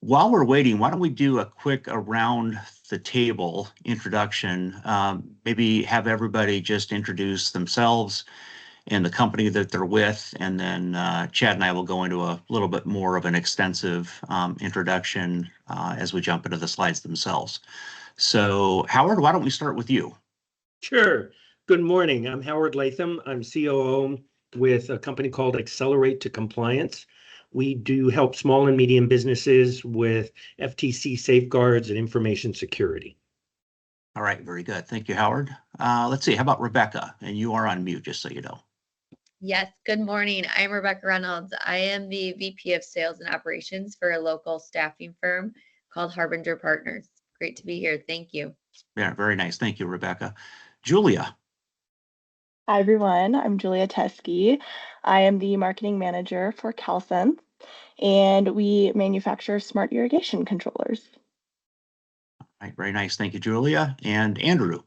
while we're waiting, why don't we do a quick around the table introduction? Maybe have everybody just introduce themselves and the company that they're with, and then Chad and I will go into a little bit more of an extensive introduction as we jump into the slides themselves. So Howard, why don't we start with you? Sure. Good morning. I'm Howard Latham. I'm COO with a company called Accelerate to Compliance. We do help small and medium businesses with FTC safeguards and information security. All right, very good. Thank you, Howard. Let's see, how about Rebecca? And you are on mute, just so you know. Yes, good morning. I'm Rebecca Reynolds. I am the VP of Sales and Operations for a local staffing firm called Harbinger Partners. Great to be here. Thank you. Yeah, very nice. Thank you, Rebecca. Julia. Hi, everyone. I'm Julia Teskey. I am the marketing manager for CalSense, and we manufacture smart irrigation controllers. All right, very nice. Thank you, Julia. And Andrew.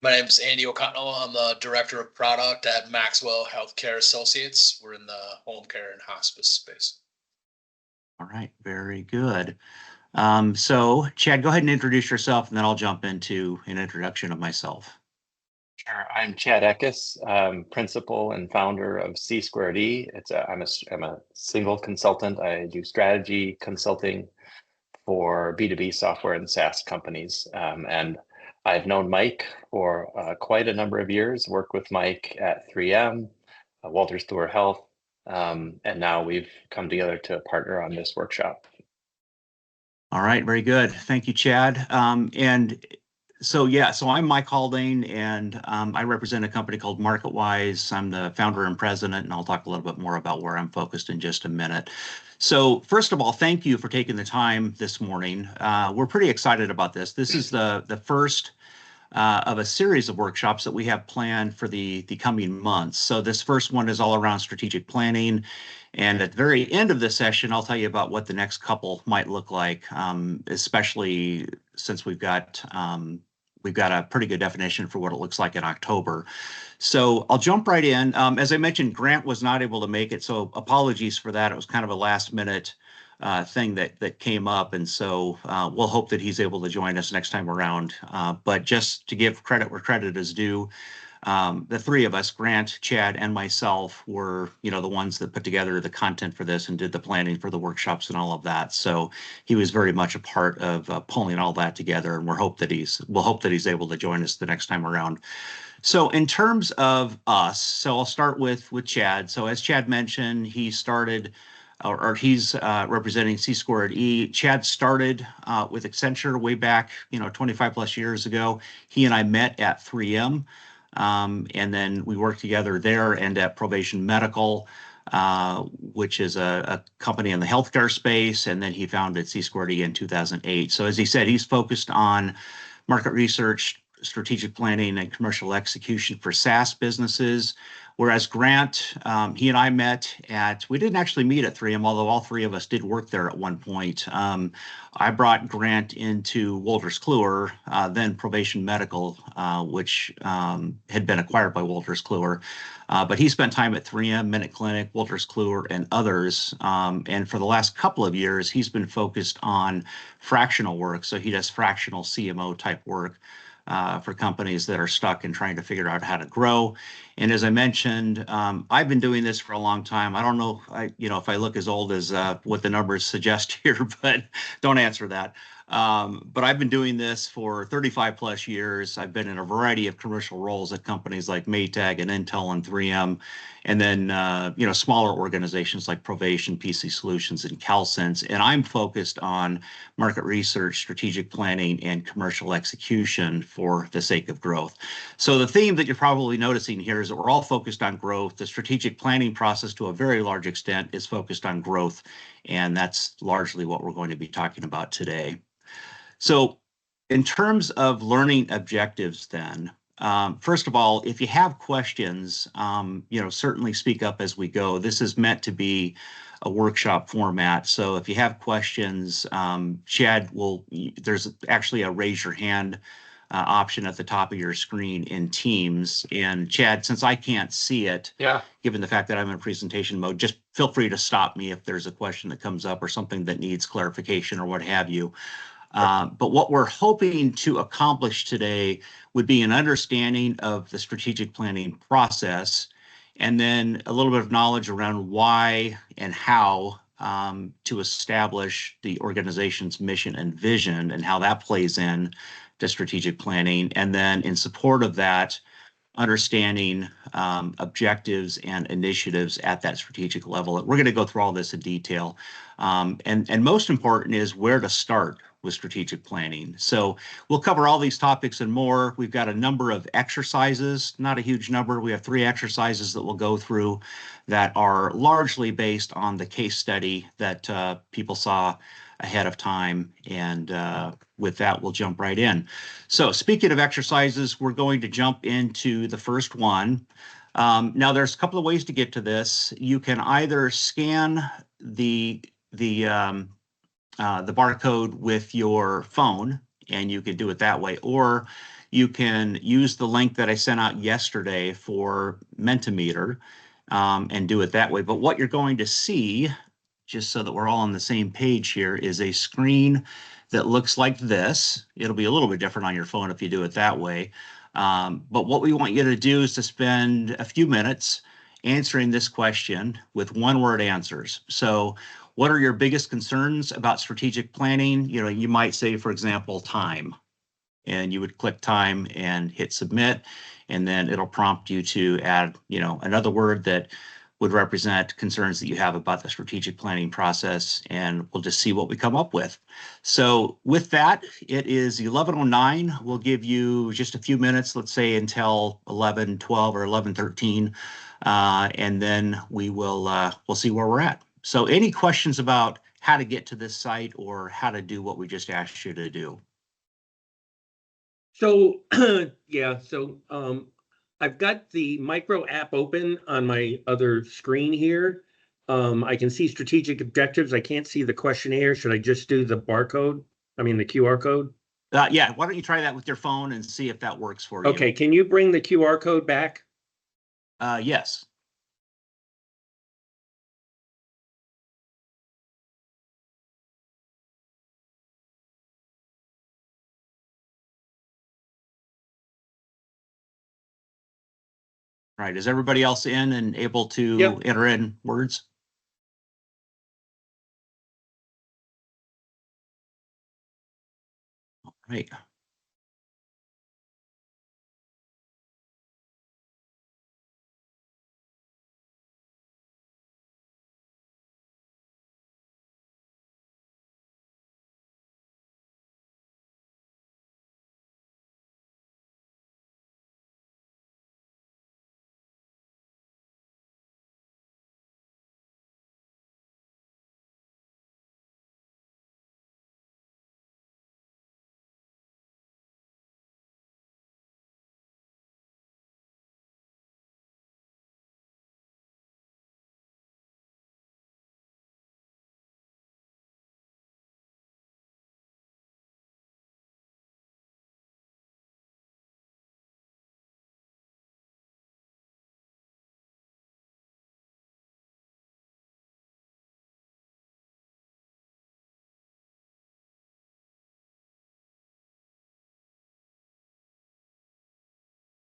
My name is Andy O'Connell. I'm the Director of Product at Maxwell Healthcare Associates. We're in the home care and hospice space. All right, very good. So Chad, go ahead and introduce yourself, and then I'll jump into an introduction of myself. Sure. I'm Chad Eckes, principal and founder of C Squared E. I'm a single consultant. I do strategy consulting for B2B software and SaaS companies. And I've known Mike for quite a number of years, worked with Mike at 3M, Wolters Kluwer Health, and now we've come together to partner on this workshop. All right, very good. Thank you, Chad. So I'm Mike Haldane, and I represent a company called MarketWise. I'm the founder and president, and I'll talk a little bit more about where I'm focused in just a minute. So first of all, thank you for taking the time this morning. We're pretty excited about this. This is the first of a series of workshops that we have planned for the coming months. So this first one is all around strategic planning. And at the very end of this session, I'll tell you about what the next couple might look like, especially since we've got a pretty good definition for what it looks like in October. So I'll jump right in. As I mentioned, Grant was not able to make it, so apologies for that. It was kind of a last minute thing that came up, and so we'll hope that he's able to join us next time around. But just to give credit where credit is due, the three of us, Grant, Chad, and myself, were the ones that put together the content for this and did the planning for the workshops and all of that. So he was very much a part of pulling all that together, and we'll hope that he's able to join us the next time around. So in terms of us, so I'll start with Chad. So as Chad mentioned, he started, or he's representing C Squared E. Chad started with Accenture way back, 25 plus years ago. He and I met at 3M. And then we worked together there and at Provation Medical, which is a company in the healthcare space. And then he founded C Squared E in 2008. So as he said, he's focused on market research, strategic planning, and commercial execution for SaaS businesses. Whereas Grant, he and I we didn't actually meet at 3M, although all three of us did work there at one point. I brought Grant into Wolters Kluwer, then Provation Medical, which had been acquired by Wolters Kluwer. But he spent time at 3M, Minute Clinic, Wolters Kluwer, and others. And for the last couple of years, he's been focused on fractional work. So he does fractional CMO type work for companies that are stuck and trying to figure out how to grow. And as I mentioned, I've been doing this for a long time. I don't know, if I look as old as what the numbers suggest here, but don't answer that. But I've been doing this for 35 plus years. I've been in a variety of commercial roles at companies like Maytag and Intel and 3M, and then smaller organizations like Provation, PC Solutions, and CalSense. And I'm focused on market research, strategic planning, and commercial execution for the sake of growth. So the theme that you're probably noticing here is that we're all focused on growth. The strategic planning process, to a very large extent, is focused on growth, and that's largely what we're going to be talking about today. So in terms of learning objectives then, first of all, if you have questions, certainly speak up as we go. This is meant to be a workshop format. So if you have questions, Chad there's actually a raise your hand option at the top of your screen in Teams. And Chad, since I can't see it, given the fact that I'm in presentation mode, just feel free to stop me if there's a question that comes up or something that needs clarification or what have you. But what we're hoping to accomplish today would be an understanding of the strategic planning process, and then a little bit of knowledge around why and how to establish the organization's mission and vision and how that plays in to strategic planning. And then in support of that, understanding objectives and initiatives at that strategic level. We're going to go through all this in detail. And most important is where to start with strategic planning. So we'll cover all these topics and more. We've got a number of exercises, not a huge number. We have 3 exercises that we'll go through that are largely based on the case study that people saw ahead of time. And with that, we'll jump right in. So speaking of exercises, we're going to jump into the first one. Now, there's a couple of ways to get to this. You can either scan the barcode with your phone, and you can do it that way, or you can use the link that I sent out yesterday for Mentimeter and do it that way. But what you're going to see, just so that we're all on the same page here, is a screen that looks like this. It'll be a little bit different on your phone if you do it that way. But what we want you to do is to spend a few minutes answering this question with one-word answers. So what are your biggest concerns about strategic planning? You know, you might say, for example, time, and you would click time and hit submit, and then it'll prompt you to add, you know, another word that would represent concerns that you have about the strategic planning process, and we'll just see what we come up with. So with that, it is 11:09. We'll give you just a few minutes, let's say until 11:12 or 11:13, and then we'll see where we're at. So any questions about how to get to this site or how to do what we just asked you to do? So, yeah, I've got the micro app open on my other screen here. I can see strategic objectives. I can't see the questionnaire. Should I just do the barcode? I mean, the QR code? Yeah, why don't you try that with your phone and see if that works for you? Okay, can you bring the QR code back? Yes. Right. Is everybody else in and able to Yep. enter in words? All right.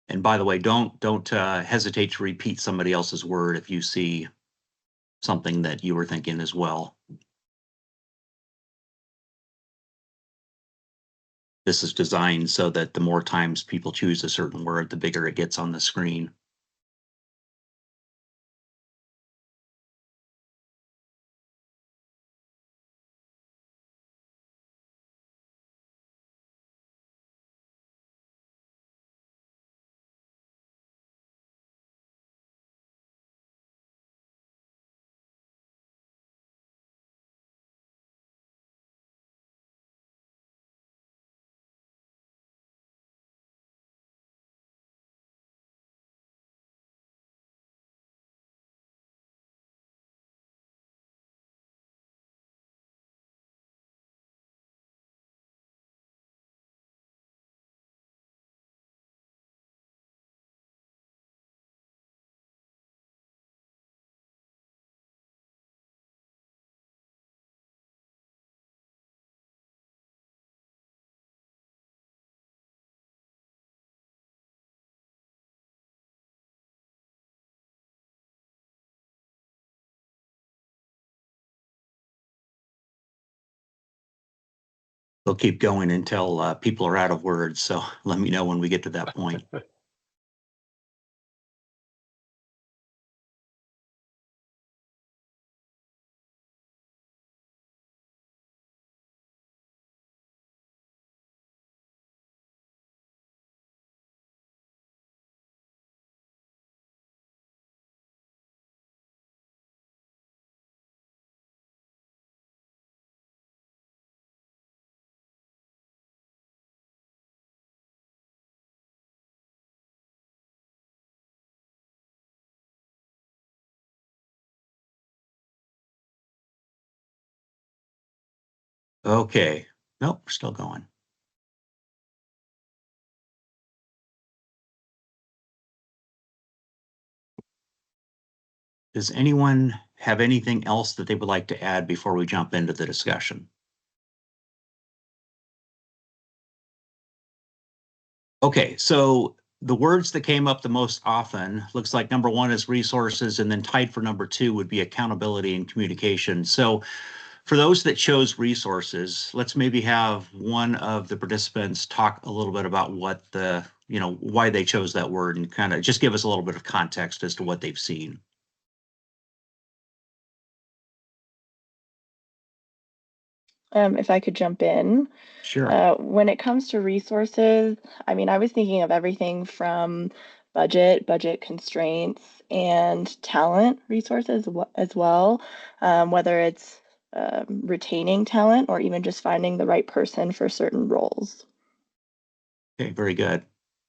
And by the way, don't hesitate to repeat somebody else's word if you see something that you were thinking as well. This is designed so that the more times people choose a certain word, the bigger it gets on the screen. We'll keep going until people are out of words. So let me know when we get to that point. Okay. Nope, we're still going. Does anyone have anything else that they would like to add before we jump into the discussion? Okay, so the words that came up the most often, looks like number one is resources, and then tied for number two would be accountability and communication. So for those that chose resources, let's maybe have one of the participants talk a little bit about what why they chose that word and kind of just give us a little bit of context as to what they've seen. If I could jump in. Sure. When it comes to resources, I mean, I was thinking of everything from budget constraints, and talent resources as well, whether it's retaining talent or even just finding the right person for certain roles. Okay, very good.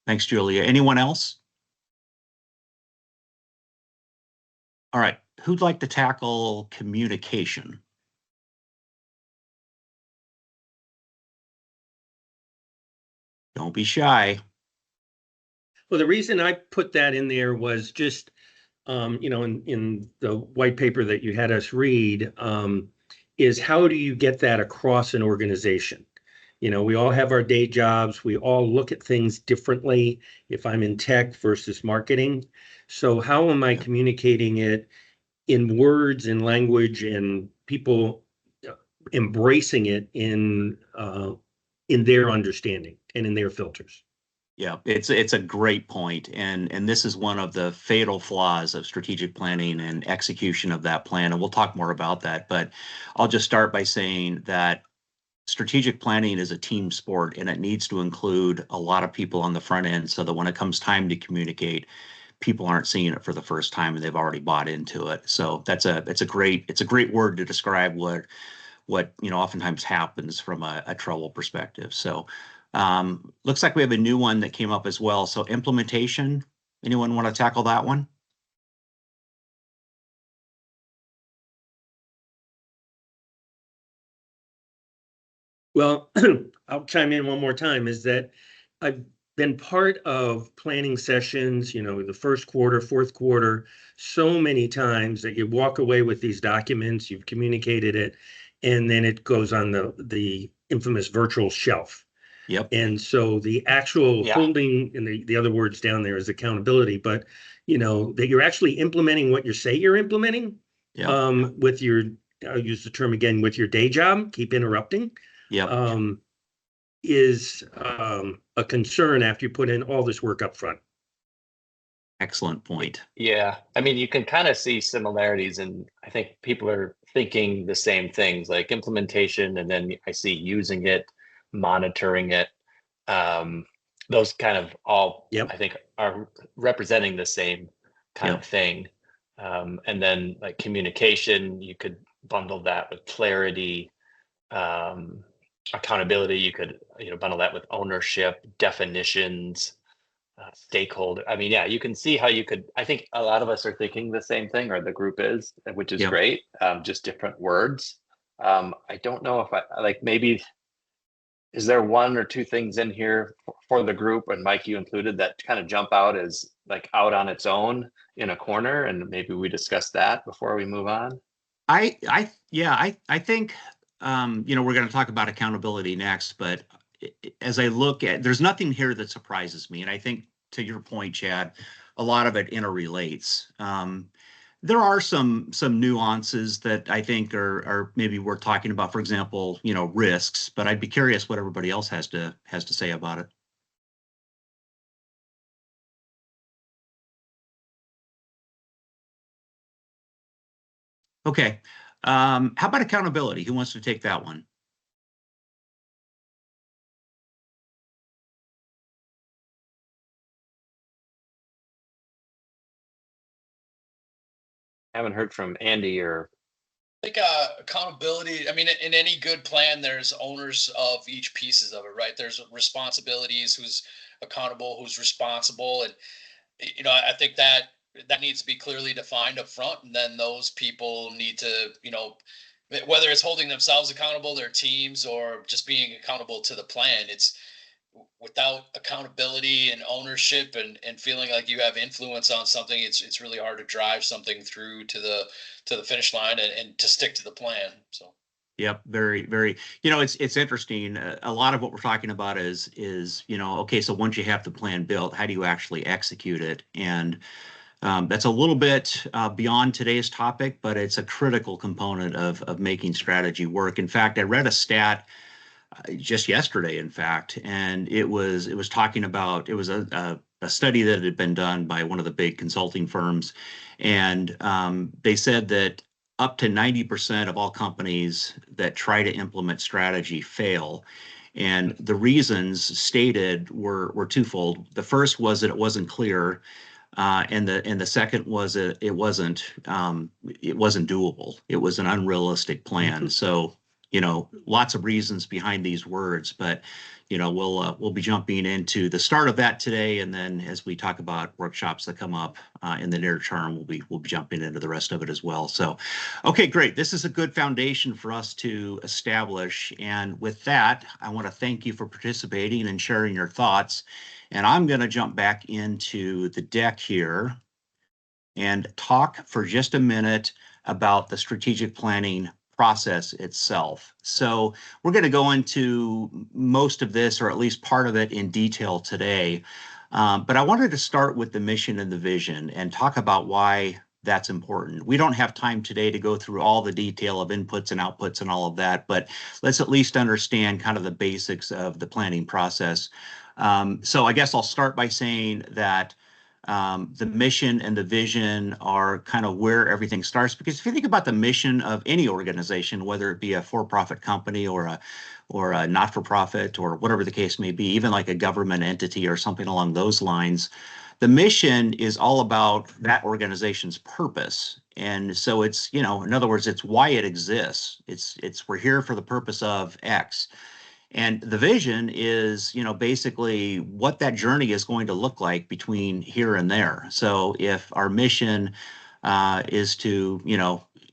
Thanks, Julia. Anyone else? All right, who'd like to tackle communication? Don't be shy. Well, the reason I put that in there was just, in the white paper that you had us read, is how do you get that across an organization? We all have our day jobs. We all look at things differently if I'm in tech versus marketing. So how am I communicating it in words and language and people embracing it in their understanding and in their filters? Yeah, it's a great point, and this is one of the fatal flaws of strategic planning and execution of that plan, and we'll talk more about that. But I'll just start by saying that strategic planning is a team sport, and it needs to include a lot of people on the front end, so that when it comes time to communicate, people aren't seeing it for the first time and they've already bought into it. So it's a great word to describe what oftentimes happens from a trouble perspective. So looks like we have a new one that came up as well. So implementation, anyone want to tackle that one? Well, I'll chime in one more time, is that I've been part of planning sessions, the first quarter, fourth quarter, so many times that you walk away with these documents, you've communicated it, and then it goes on the infamous virtual shelf. Yep. And so the actual holding, and the other words down there is accountability, but that you're actually implementing what you say you're implementing. Yep. With your, I'll use the term again, with your day job, keep interrupting. Yep. Is a concern after you put in all this work up front. Excellent point. Yeah, I mean, you can kind of see similarities, and I think people are thinking the same things, like implementation, and then I see using it, monitoring it. Those kind of all, I think, are representing the same kind of thing. And then like communication, you could bundle that with clarity. Accountability, you could bundle that with ownership, definitions, stakeholder. I mean, yeah, you can see how you could. I think a lot of us are thinking the same thing, or the group is, which is great. Just different words. I don't know if I like, maybe is there one or two things in here for the group, and Mike, you included, that kind of jump out as like out on its own in a corner, and maybe we discuss that before we move on. I think we're going to talk about accountability next, but as I look at, there's nothing here that surprises me, and I think to your point, Chad, a lot of it interrelates. There are some nuances that I think are maybe worth talking about. For example, risks. But I'd be curious what everybody else has to say about it. Okay. How about accountability? Who wants to take that one? I haven't heard from Andy or. I think accountability, I mean, in any good plan, there's owners of each pieces of it, right? There's responsibilities, who's accountable, who's responsible. And, I think that needs to be clearly defined up front. And then those people need to, whether it's holding themselves accountable, their teams, or just being accountable to the plan, it's without accountability and ownership and feeling like you have influence on something, it's really hard to drive something through to the finish line and to stick to the plan. So Yep, very, very. It's interesting. A lot of what we're talking about is okay. So once you have the plan built, how do you actually execute it? And that's a little bit beyond today's topic, but it's a critical component of making strategy work. In fact, I read a stat just yesterday, in fact, and it was talking about, it was a study that had been done by one of the big consulting firms, and they said that up to 90% of all companies that try to implement strategy fail. And the reasons stated were twofold. The first was that it wasn't clear, and the second was it wasn't doable. It was an unrealistic plan. So lots of reasons behind these words, but we'll be jumping into the start of that today, and then as we talk about workshops that come up in the near term, we'll be jumping into the rest of it as well. So, okay, great. This is a good foundation for us to establish, and with that, I want to thank you for participating and sharing your thoughts. And I'm going to jump back into the deck here and talk for just a minute about the strategic planning process itself. So we're going to go into most of this, or at least part of it, in detail today. But I wanted to start with the mission and the vision and talk about why that's important. We don't have time today to go through all the detail of inputs and outputs and all of that, but let's at least understand kind of the basics of the planning process. So I guess I'll start by saying that the mission and the vision are kind of where everything starts. Because if you think about the mission of any organization, whether it be a for-profit company or a not-for-profit or whatever the case may be, even like a government entity or something along those lines, the mission is all about that organization's purpose. And so it's, in other words, it's why it exists. It's we're here for the purpose of X. And the vision is, basically what that journey is going to look like between here and there. So if our mission is to,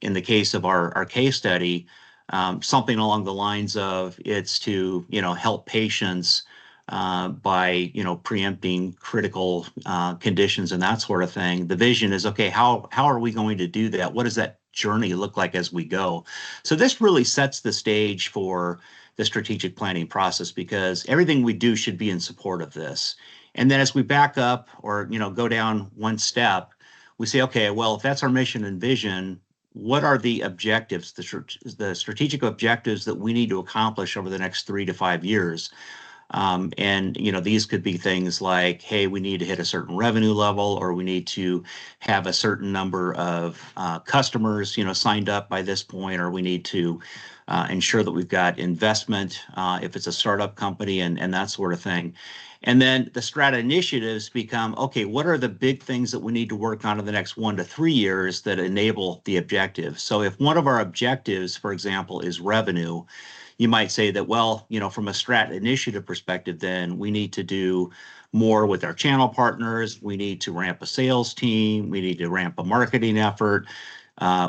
in the case of our case study, something along the lines of it's to, help patients by, preempting critical conditions and that sort of thing. The vision is, okay, how are we going to do that? What does that journey look like as we go? So this really sets the stage for the strategic planning process, because everything we do should be in support of this. And then as we back up or, go down one step, we say, okay, well, if that's our mission and vision, what are the objectives, the strategic objectives that we need to accomplish over the next 3 to 5 years? And, these could be things like, hey, we need to hit a certain revenue level, or we need to have a certain number of customers, signed up by this point, or we need to ensure that we've got investment if it's a startup company and that sort of thing. And then the strata initiatives become, okay, what are the big things that we need to work on in the next 1 to 3 years that enable the objective? So if one of our objectives, for example, is revenue, you might say that, well, from a strat initiative perspective, then we need to do more with our channel partners. We need to ramp a sales team. We need to ramp a marketing effort.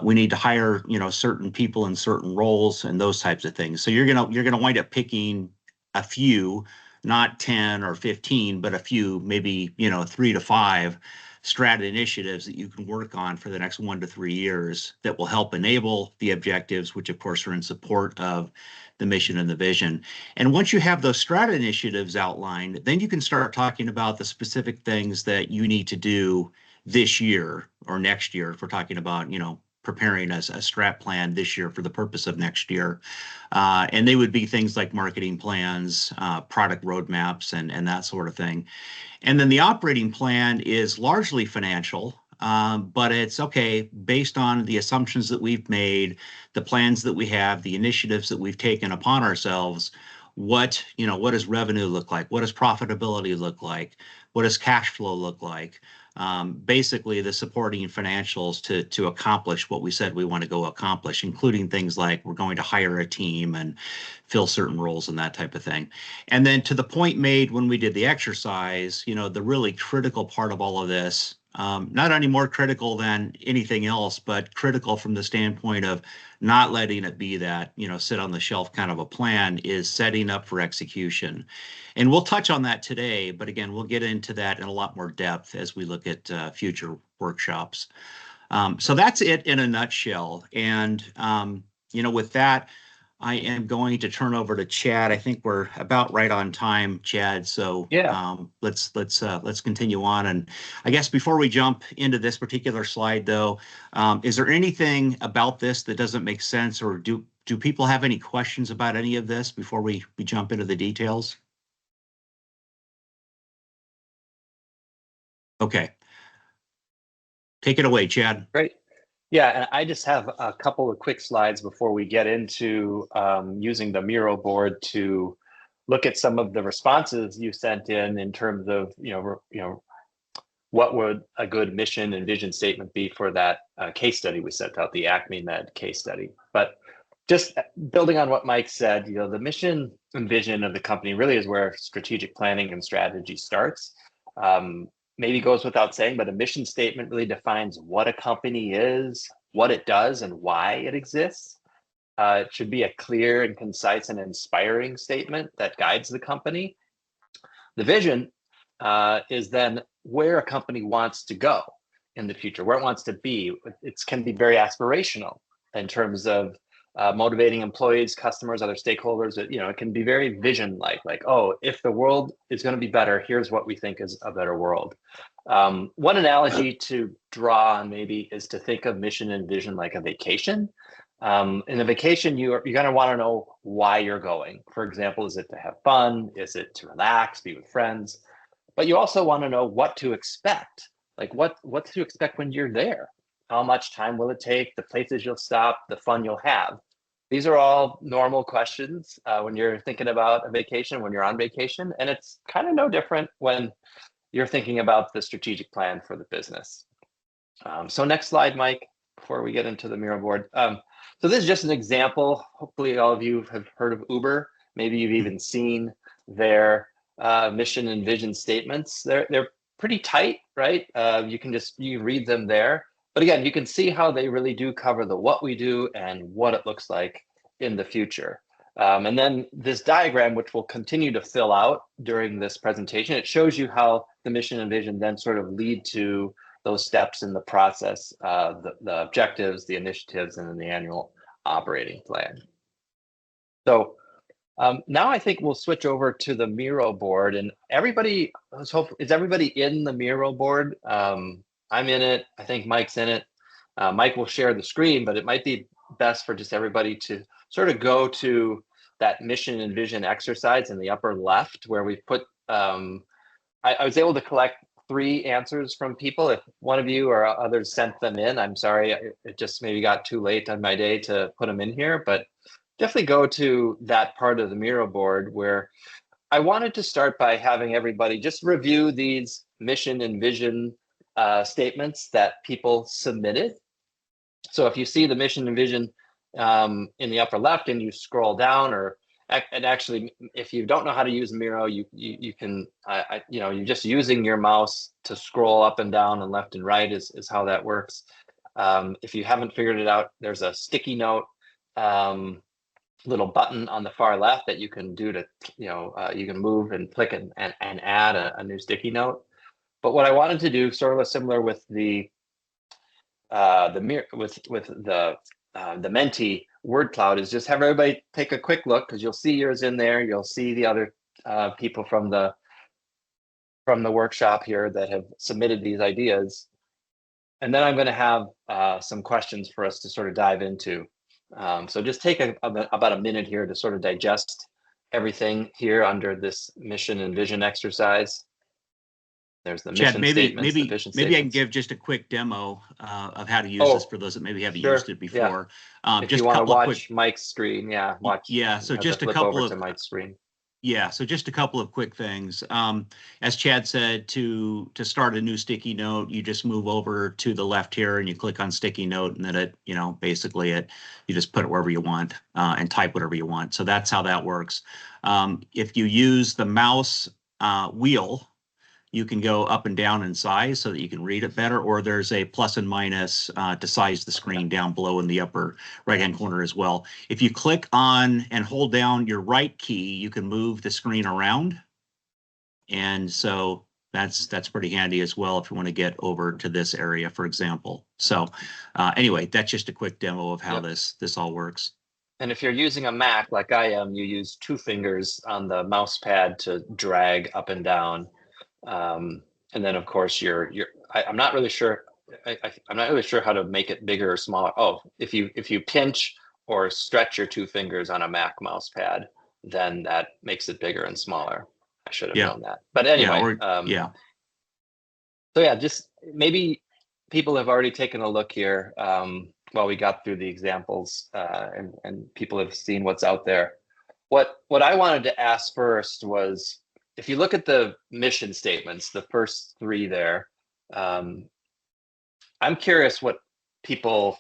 We need to hire, certain people in certain roles and those types of things. So you're gonna wind up picking a few, not 10 or 15, but a few, maybe 3 to 5 strat initiatives that you can work on for the next 1 to 3 years that will help enable the objectives, which of course are in support of the mission and the vision. And once you have those strat initiatives outlined, then you can start talking about the specific things that you need to do this year or next year, if we're talking about, preparing a strat plan this year for the purpose of next year. And they would be things like marketing plans, product roadmaps, and that sort of thing. And then the operating plan is largely financial, but it's okay based on the assumptions that we've made, the plans that we have, the initiatives that we've taken upon ourselves. What does revenue look like? What does profitability look like? What does cash flow look like? Basically the supporting financials to accomplish what we said we want to go accomplish, including things like we're going to hire a team and fill certain roles and that type of thing. And then to the point made when we did the exercise, the really critical part of all of this, not any more critical than anything else, but critical from the standpoint of not letting it be that, sit on the shelf kind of a plan, is setting up for execution. And we'll touch on that today, but again, we'll get into that in a lot more depth as we look at future workshops. So that's it in a nutshell. And, with that, I am going to turn over to Chad. I think we're about right on time, Chad. So Yeah. Let's continue on. And I guess before we jump into this particular slide, though, is there anything about this that doesn't make sense, or do people have any questions about any of this before we jump into the details? Okay. Take it away, Chad. Great. Yeah, and I just have a couple of quick slides before we get into using the Miro board to look at some of the responses you sent in terms of, what would a good mission and vision statement be for that case study we sent out, the Acme Med case study. But just building on what Mike said, the mission and vision of the company really is where strategic planning and strategy starts. Maybe goes without saying, but a mission statement really defines what a company is, what it does, and why it exists. It should be a clear and concise and inspiring statement that guides the company. The vision is then where a company wants to go in the future, where it wants to be. It can be very aspirational in terms of motivating employees, customers, other stakeholders. It can be very vision-like, oh, if the world is going to be better, here's what we think is a better world. One analogy to draw on maybe is to think of mission and vision like a vacation. In a vacation, you're going to want to know why you're going. For example, is it to have fun? Is it to relax, be with friends? But you also want to know what to expect, like what to expect when you're there. How much time will it take? The places you'll stop, the fun you'll have. These are all normal questions when you're thinking about a vacation, when you're on vacation, and it's kind of no different when you're thinking about the strategic plan for the business. So next slide, Mike, before we get into the Miro board. So this is just an example. Hopefully all of you have heard of Uber. Maybe you've even seen their mission and vision statements. They're pretty tight, right? You can read them there. But again, you can see how they really do cover the what we do and what it looks like in the future. And then this diagram, which we'll continue to fill out during this presentation, it shows you how the mission and vision then sort of lead to those steps in the process, the objectives, the initiatives, and then the annual operating plan. So now I think we'll switch over to the Miro board, and is everybody in the Miro board? I'm in it. I think Mike's in it. Mike will share the screen, but it might be best for just everybody to sort of go to that mission and vision exercise in the upper left, where we've put, I was able to collect 3 answers from people. If one of you or others sent them in, I'm sorry, it just maybe got too late on my day to put them in here, but definitely go to that part of the Miro board where I wanted to start by having everybody just review these mission and vision statements that people submitted. So if you see the mission and vision in the upper left and you scroll down, and actually, if you don't know how to use Miro, you can, you're just using your mouse to scroll up and down and left and right is how that works. If you haven't figured it out, there's a sticky note little button on the far left that you can do to, you can move and click and add a new sticky note. But what I wanted to do, sort of similar with the Menti word cloud, is just have everybody take a quick look, because you'll see yours in there. You'll see the other people from the workshop here that have submitted these ideas. And then I'm going to have some questions for us to sort of dive into. So just take about a minute here to sort of digest everything here under this mission and vision exercise. There's the Chad, mission statements, the vision maybe I can statements. give just a quick demo of how to use this for those that maybe haven't sure. used it before. If Just you a want to couple of watch quick, Mike's screen, watch. yeah. So have to just a flip couple over of to Mike's screen. Yeah, so just a couple of quick things. As Chad said, to start a new sticky note, you just move over to the left here and you click on sticky note, and then it, basically you just put it wherever you want and type whatever you want. So that's how that works. If you use the mouse wheel, you can go up and down in size so that you can read it better, or there's a plus and minus to size the screen down below in the upper right-hand corner as well. If you click on and hold down your right key, you can move the screen around. And so that's pretty handy as well if you want to get over to this area, for example. So anyway, that's just a quick demo of how this all works. And if you're using a Mac like I am, you use 2 fingers on the mouse pad to drag up and down. And then of course I'm not really sure. I'm not really sure how to make it bigger or smaller. Oh, if you pinch or stretch your 2 fingers on a Mac mouse pad, then that makes it bigger and smaller. I should have known that. But anyway, So just maybe people have already taken a look here while we got through the examples and people have seen what's out there. What I wanted to ask first was, if you look at the mission statements, the first 3 there, I'm curious what people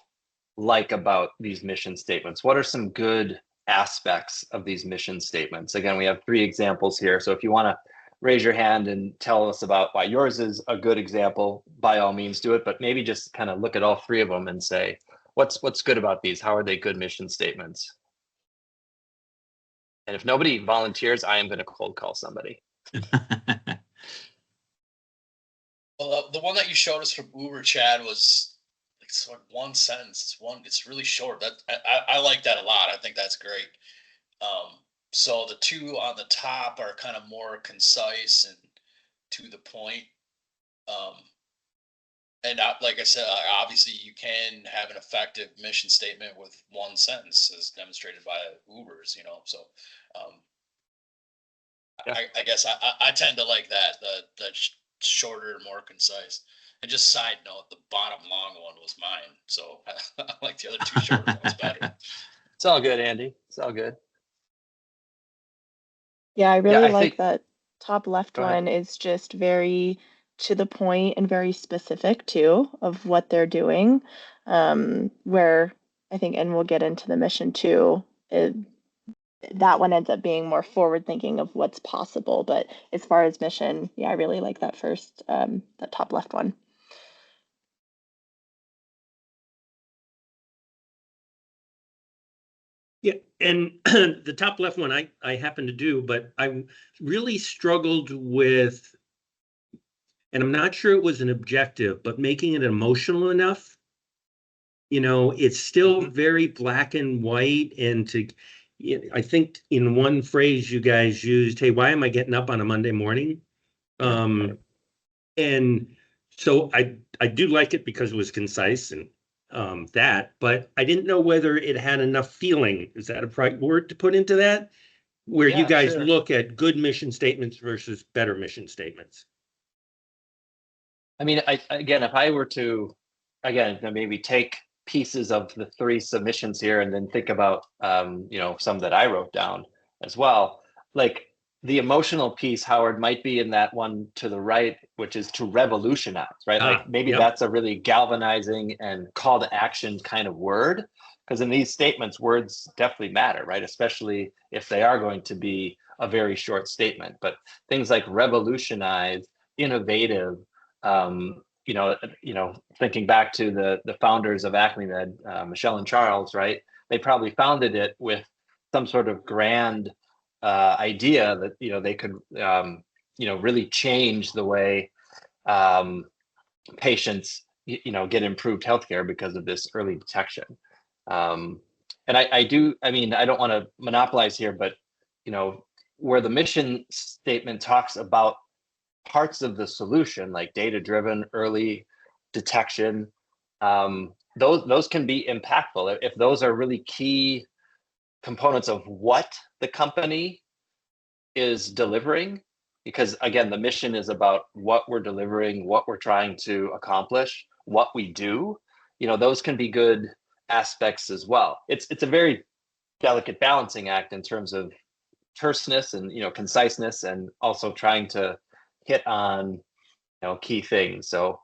like about these mission statements. What are some good aspects of these mission statements? Again, we have 3 examples here. So if you want to raise your hand and tell us about why yours is a good example, by all means do it. But maybe just kind of look at all 3 of them and say, what's good about these? How are they good mission statements? And if nobody volunteers, I am going to cold call somebody. Well, the one that you showed us from Uber, Chad, was it's like 1 sentence. It's really short. That I like that a lot. I think that's great. So the 2 on the top are kind of more concise and to the point. And like I said, obviously you can have an effective mission statement with 1 sentence, as demonstrated by Ubers. So I guess I tend to like that. The shorter and more concise. And just side note, the bottom long one was mine, so I like the other 2 shorter ones better. It's all good, Andy. It's all good. Yeah, I really like think that top left Go ahead. one is just very to the point and very specific too of what they're doing. Where I think, and we'll get into the mission too, that one ends up being more forward thinking of what's possible. But as far as mission, yeah, I really like that first, that top left one. Yeah, and the top left one I happen to do, but I really struggled with, and I'm not sure it was an objective, but making it emotional enough. It's still very black and white, and I think in one phrase you guys used, "Hey, why am I getting up on a Monday morning?" And so I do like it because it was concise and but I didn't know whether it had enough feeling. Is that a right word to put into that? Where you guys sure. look at good mission statements versus better mission statements. I mean, again, if I were to, maybe take pieces of the 3 submissions here and then think about, some that I wrote down as well. Like the emotional piece, Howard, might be in that one to the right, which is to revolutionize, right? Like maybe that's a really galvanizing and call to action kind of word. Because in these statements, words definitely matter, right? Especially if they are going to be a very short statement. But things like revolutionize, innovative, thinking back to the founders of Acmemed, Michelle and Charles, right? They probably founded it with some sort of grand idea that they could really change the way patients get improved healthcare because of this early detection. And I don't want to monopolize here, but where the mission statement talks about parts of the solution, like data-driven early detection. Those can be impactful if those are really key components of what the company is delivering. Because again, the mission is about what we're delivering, what we're trying to accomplish, what we do. Those can be good aspects as well. It's a very delicate balancing act in terms of terseness and conciseness, and also trying to hit on key things. So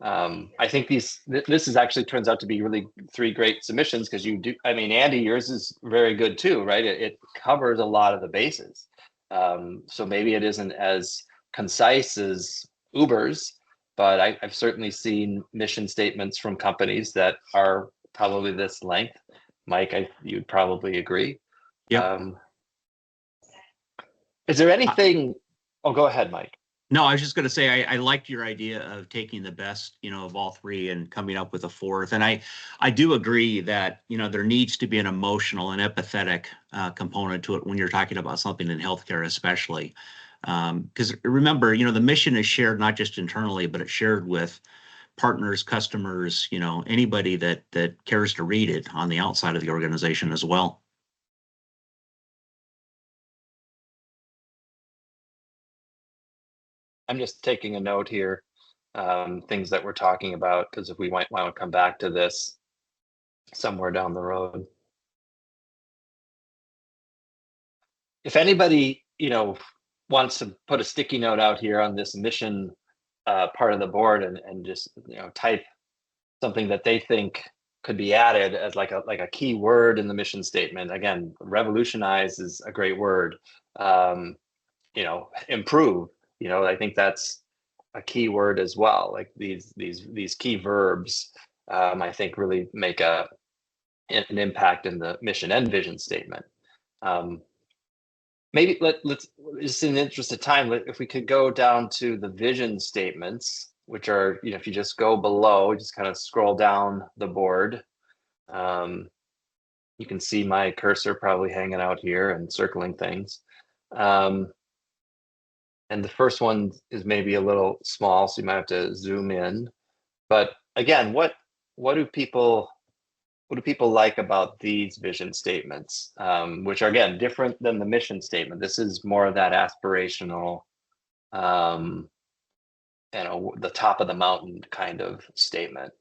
I think this is actually turns out to be really 3 great submissions, because you do, I mean, Andy, yours is very good too, right? It covers a lot of the bases. So maybe it isn't as concise as Uber's, but I've certainly seen mission statements from companies that are probably this length. Mike, you'd probably agree. Yep. Is there anything? Oh, go ahead, Mike. No, I was just going to say I liked your idea of taking the best, of all 3 and coming up with a 4th. And I do agree that there needs to be an emotional and empathetic component to it when you're talking about something in healthcare, especially because remember, the mission is shared not just internally, but it's shared with partners, customers, anybody that cares to read it on the outside of the organization as well. I'm just taking a note here, things that we're talking about, because if we might want to come back to this somewhere down the road. If anybody, wants to put a sticky note out here on this mission part of the board and just, type something that they think could be added as like a key word in the mission statement. Again, revolutionize is a great word. Improve. I think that's a key word as well. Like these key verbs, I think really make an impact in the mission and vision statement. Maybe let's just in the interest of time, if we could go down to the vision statements, which are, if you just go below, just kind of scroll down the board, you can see my cursor probably hanging out here and circling things. And the first one is maybe a little small, so you might have to zoom in. But again, what do people like about these vision statements, which are, again, different than the mission statement? This is more of that aspirational, the top of the mountain kind of statement.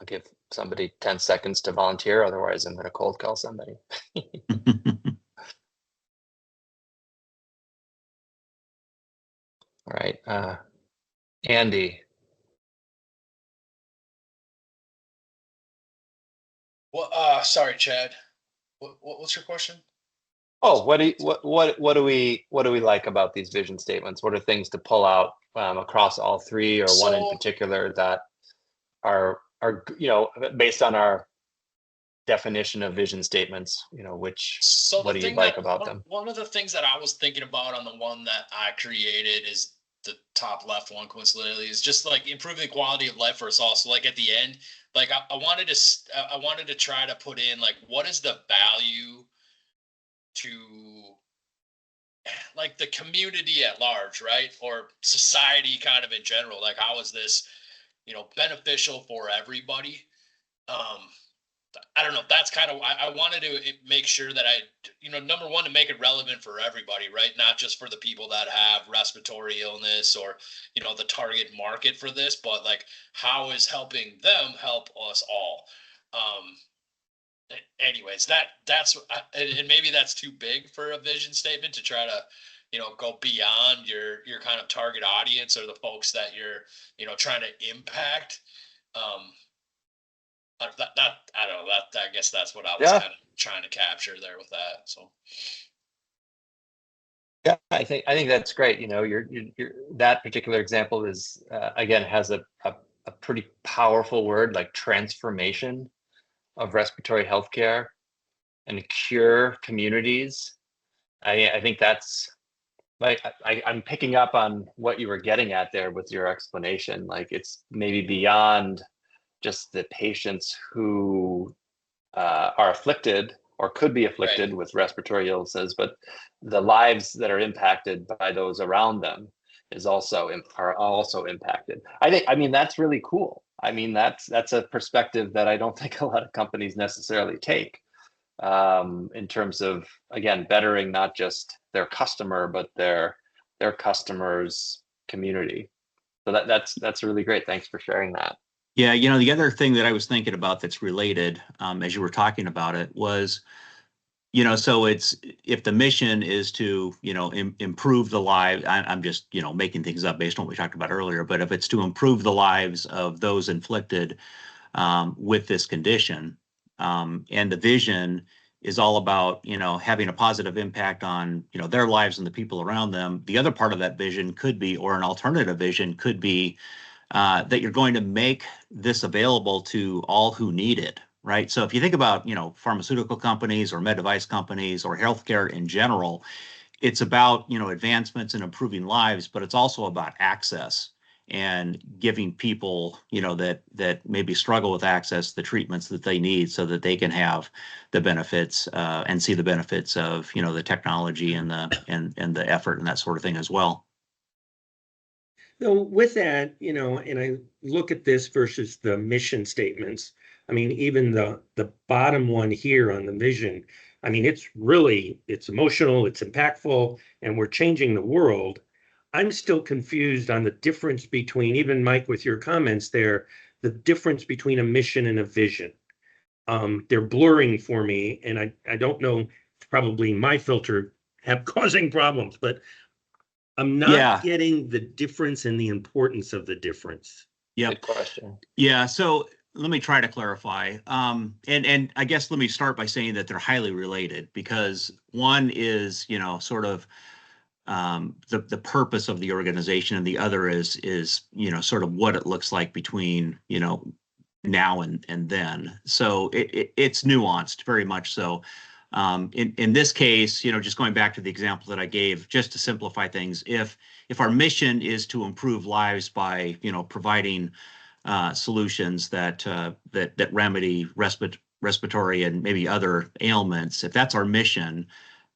I'll give somebody 10 seconds to volunteer. Otherwise, I'm going to cold call somebody. All right. Andy. Well, sorry, Chad. What's your question? Oh, what do we like about these vision statements? What are things to pull out across all 3, or one in particular that are based on our definition of vision statements? What do you like about them? One of the things that I was thinking about on the one that I created is the top left one, coincidentally, is just like improving the quality of life for us all. So like at the end, like I wanted to try to put in like, what is the value to like the community at large, right? Or society kind of in general. Like how is this, beneficial for everybody? I don't know. That's kind of, I wanted to make sure that number one, to make it relevant for everybody, right? Not just for the people that have respiratory illness or, the target market for this, but like how is helping them help us all? Anyways, that's, and maybe that's too big for a vision statement to try to, go beyond your kind of target audience or the folks that you're, trying to impact. I don't know, I guess that's what I was kind of trying to capture there with that. So. Yeah, I think that's great. Your that particular example is again has a pretty powerful word, like transformation of respiratory healthcare and cure communities. I think that's like I'm picking up on what you were getting at there with your explanation. Like it's maybe beyond just the patients who are afflicted or could be afflicted with respiratory illnesses, but the lives that are impacted by those around them are also impacted. I mean, that's really cool. I mean, that's a perspective that I don't think a lot of companies necessarily take, in terms of, again, bettering not just their customer, but their customers' community. So that's really great. Thanks for sharing that. Yeah, you know, the other thing that I was thinking about that's related, as you were talking about it, was, you know, so it's, if the mission is to, you know, improve the lives, I'm just, you know, making things up based on what we talked about earlier, but if it's to improve the lives of those inflicted with this condition, and the vision is all about, you know, having a positive impact on, you know, their lives and the people around them. The other part of that vision could be, or an alternative vision could be, that you're going to make this available to all who need it, right? So if you think about, you know, pharmaceutical companies or med device companies or healthcare in general, it's about, you know, advancements and improving lives, but it's also about access and giving people, you know, that maybe struggle with access, the treatments that they need so that they can have the benefits and see the benefits of, you know, the technology and the effort and that sort of thing as well. So with that, you know, and I look at this versus the mission statements. I mean, even the bottom one here on the vision, I mean, it's emotional, it's impactful, and we're changing the world. I'm still confused on the difference between, even Mike, with your comments there, the difference between a mission and a vision. They're blurring for me, and I don't know, it's probably my filter causing problems, but I'm not getting the difference and the importance of the difference. Yeah. Good question. Yeah. So let me try to clarify. And I guess let me start by saying that they're highly related, because one is, you know, sort of the purpose of the organization, and the other is, you know, sort of what it looks like between, you know, now and then. So it's nuanced, very much so. In this case, you know, just going back to the example that I gave, just to simplify things, if our mission is to improve lives by, you know, providing solutions that remedy respiratory and maybe other ailments, if that's our mission,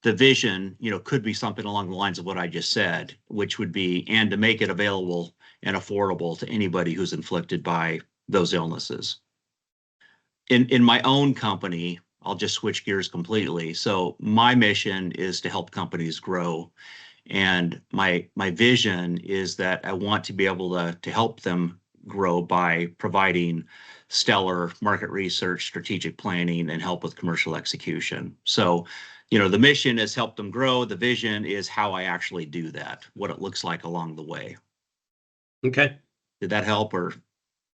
the vision, you know, could be something along the lines of what I just said, which would be, and to make it available and affordable to anybody who's inflicted by those illnesses. In my own company, I'll just switch gears completely. So my mission is to help companies grow. And my vision is that I want to be able to help them grow by providing stellar market research, strategic planning, and help with commercial execution. So, you know, the mission is help them grow. The vision is how I actually do that, what it looks like along the way. Okay. Did that help? Or?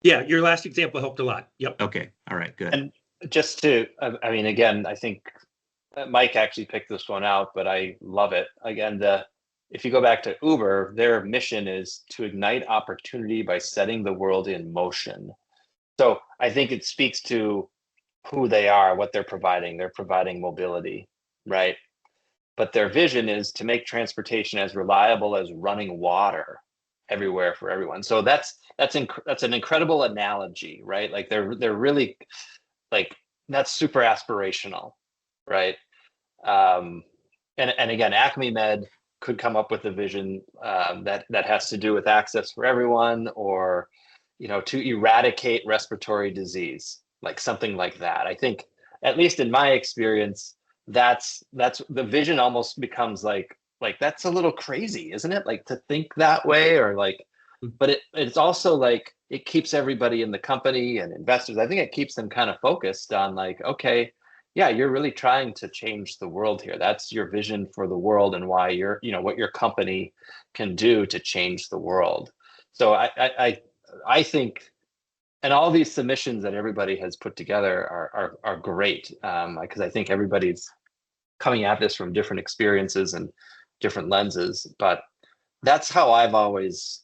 Yeah, your last example helped a lot. Yep. Okay. All right, good. And just to, I mean, again, I think Mike actually picked this one out, but I love it. Again, if you go back to Uber, their mission is to ignite opportunity by setting the world in motion. So I think it speaks to who they are, what they're providing. They're providing mobility, right? But their vision is to make transportation as reliable as running water everywhere for everyone. So that's an incredible analogy, right? Like they're really, like, that's super aspirational, right? And again, Acme Med could come up with a vision that has to do with access for everyone, or, you know, to eradicate respiratory disease, like something like that. I think, at least in my experience, that's the vision almost becomes like that's a little crazy, isn't it? Like, to think that way, or like, but it's also like, it keeps everybody in the company and investors, I think it keeps them kind of focused on, like, okay, yeah, you're really trying to change the world here. That's your vision for the world, and why you're, you know, what your company can do to change the world. So I think, and all these submissions that everybody has put together are great, because I think everybody's coming at this from different experiences and different lenses. But that's how I've always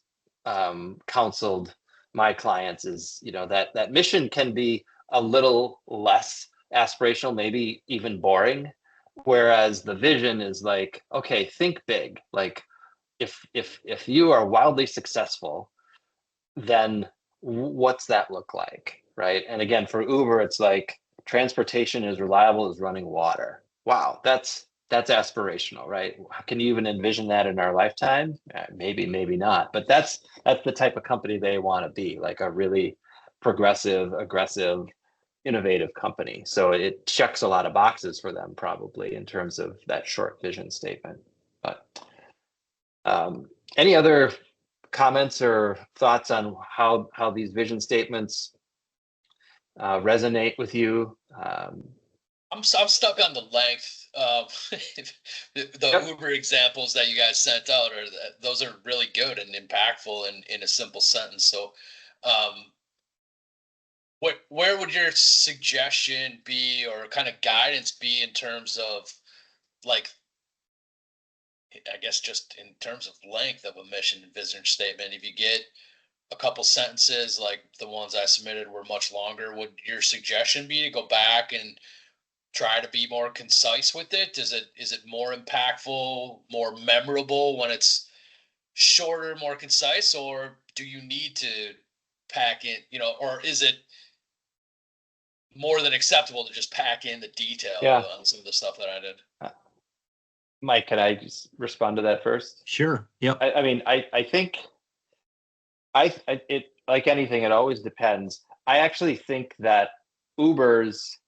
counseled my clients, is, you know, that mission can be a little less aspirational, maybe even boring, whereas the vision is like, okay, think big. Like, if you are wildly successful, then what's that look like? right? And again, for Uber, it's like transportation is reliable as running water. Wow, that's aspirational, right? Can you even envision that in our lifetime? Maybe, maybe not. But that's the type of company they want to be, like a really progressive, aggressive, innovative company. So it checks a lot of boxes for them, probably, in terms of that short vision statement. But any other comments or thoughts on how these vision statements resonate with you? I'm stuck on the length of the Yep. Uber examples that you guys sent out, or those are really good and impactful in a simple sentence. So, where would your suggestion be, or kind of guidance be, in terms of, like, I guess just in terms of length of a mission and vision statement? If you get a couple sentences like the ones I submitted were much longer, would your suggestion be to go back and try to be more concise with it? Is it more impactful, more memorable when it's shorter, more concise, or do you need to pack in, or is it more than acceptable to just pack in the detail Yeah. on some of the stuff that I did? Mike, can I just respond to that first? Sure. Yep. I mean, I think it, like anything, it always depends. I actually think that Uber's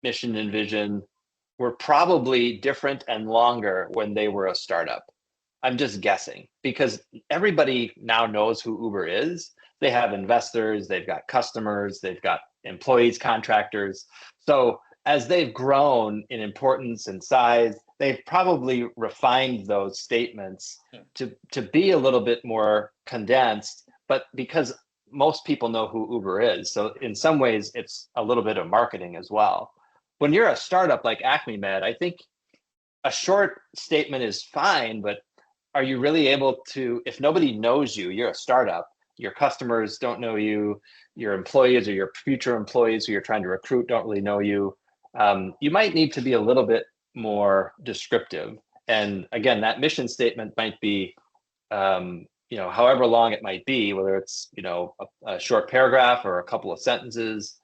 mission and vision were probably different and longer when they were a startup. I'm just guessing, because everybody now knows who Uber is. They have investors, they've got customers, they've got employees, contractors. So as they've grown in importance and size, they've probably refined those statements to be a little bit more condensed, but because most people know who Uber is. So in some ways, it's a little bit of marketing as well. When you're a startup like Acme Med, I think a short statement is fine, but are you really able to, if nobody knows you, you're a startup, your customers don't know you, your employees or your future employees who you're trying to recruit don't really know you, you might need to be a little bit more descriptive. And again, that mission statement might be, however long it might be, whether it's, a short paragraph or a couple of sentences.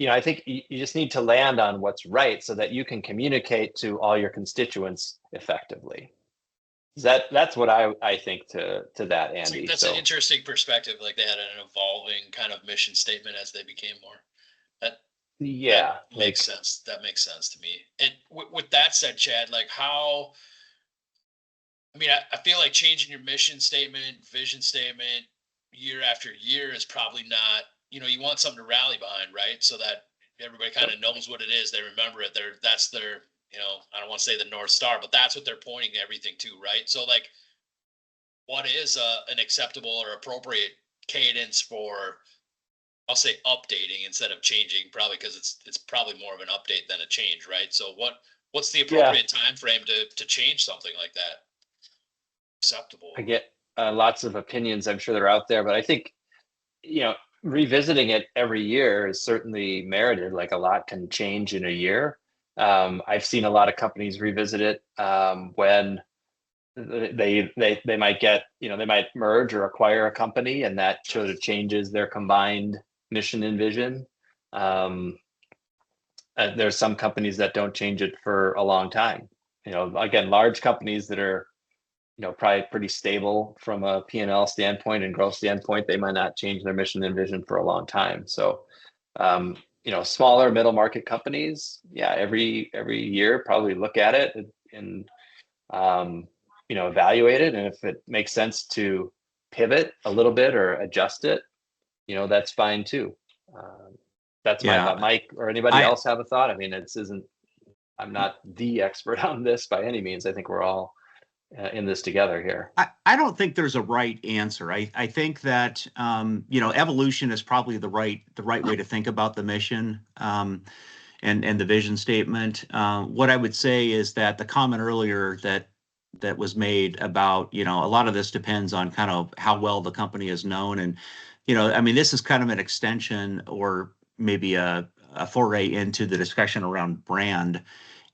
I think you just need to land on what's right so that you can communicate to all your constituents effectively. That's what I think to that, Andy. That's an interesting perspective. Like, they had an evolving kind of mission statement as they became more. That makes sense. That makes sense to me. And with that said, Chad, like, how? I mean, I feel like changing your mission statement, vision statement year after year is probably not. You want something to rally behind, right? So that everybody kind of knows what it is. They remember it. That's their, I don't want to say the North Star, but that's what they're pointing everything to, right? So, like, what is an acceptable or appropriate cadence for, I'll say, updating instead of changing, probably, because it's probably more of an update than a change, right? So what's the appropriate time frame to change something like that? Acceptable. I get lots of opinions. I'm sure they're out there, but I think, revisiting it every year is certainly merited. Like, a lot can change in a year. I've seen a lot of companies revisit it when they might get, they might merge or acquire a company, and that sort of changes their combined mission and vision. There's some companies that don't change it for a long time. Again, large companies that are probably pretty stable from a P&L standpoint and growth standpoint, they might not change their mission and vision for a long time. So, smaller middle market companies, every year probably look at it and evaluate it. And if it makes sense to pivot a little bit or adjust it, that's fine too. That's my thought. Mike, or anybody else have a thought? I mean, I'm not the expert on this by any means. I think we're all in this together here. I don't think there's a right answer. I think that evolution is probably the right way to think about the mission and the vision statement. What I would say is that the comment earlier that was made about, a lot of this depends on kind of how well the company is known. And, I mean, this is kind of an extension or maybe a foray into the discussion around brand.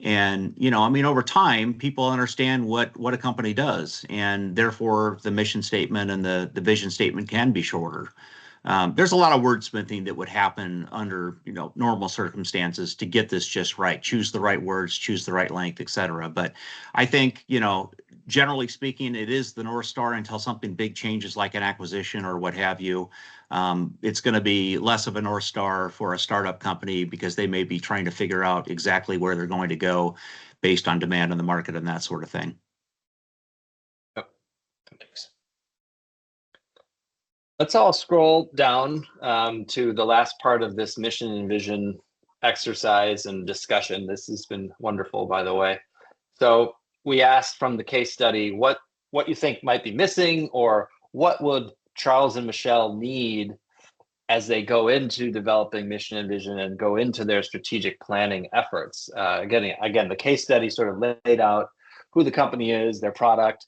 And, over time, people understand what a company does, and therefore the mission statement and the vision statement can be shorter. there's a lot of wordsmithing that would happen under, normal circumstances to get this just right. Choose the right words, choose the right length, et cetera. But I think, generally speaking, it is the North Star until something big changes like an acquisition or what have you. It's going to be less of a North Star for a startup company because they may be trying to figure out exactly where they're going to go based on demand in the market and that sort of thing. Thanks. Let's all scroll down to the last part of this mission and vision exercise and discussion. This has been wonderful, by the way. So we asked from the case study what you think might be missing, or what would Charles and Michelle need as they go into developing mission and vision and go into their strategic planning efforts. Again, the case study sort of laid out who the company is, their product,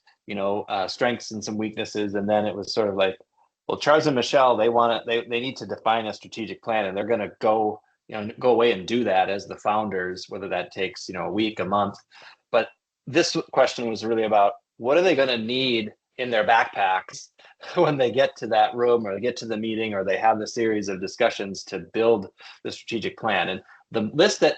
strengths and some weaknesses, and then it was sort of like, well, Charles and Michelle, they need to define a strategic plan, and they're going to go away and do that as the founders, whether that takes a week, a month. But this question was really about what are they going to need in their backpacks when they get to that room, or they get to the meeting, or they have the series of discussions to build the strategic plan. And the list that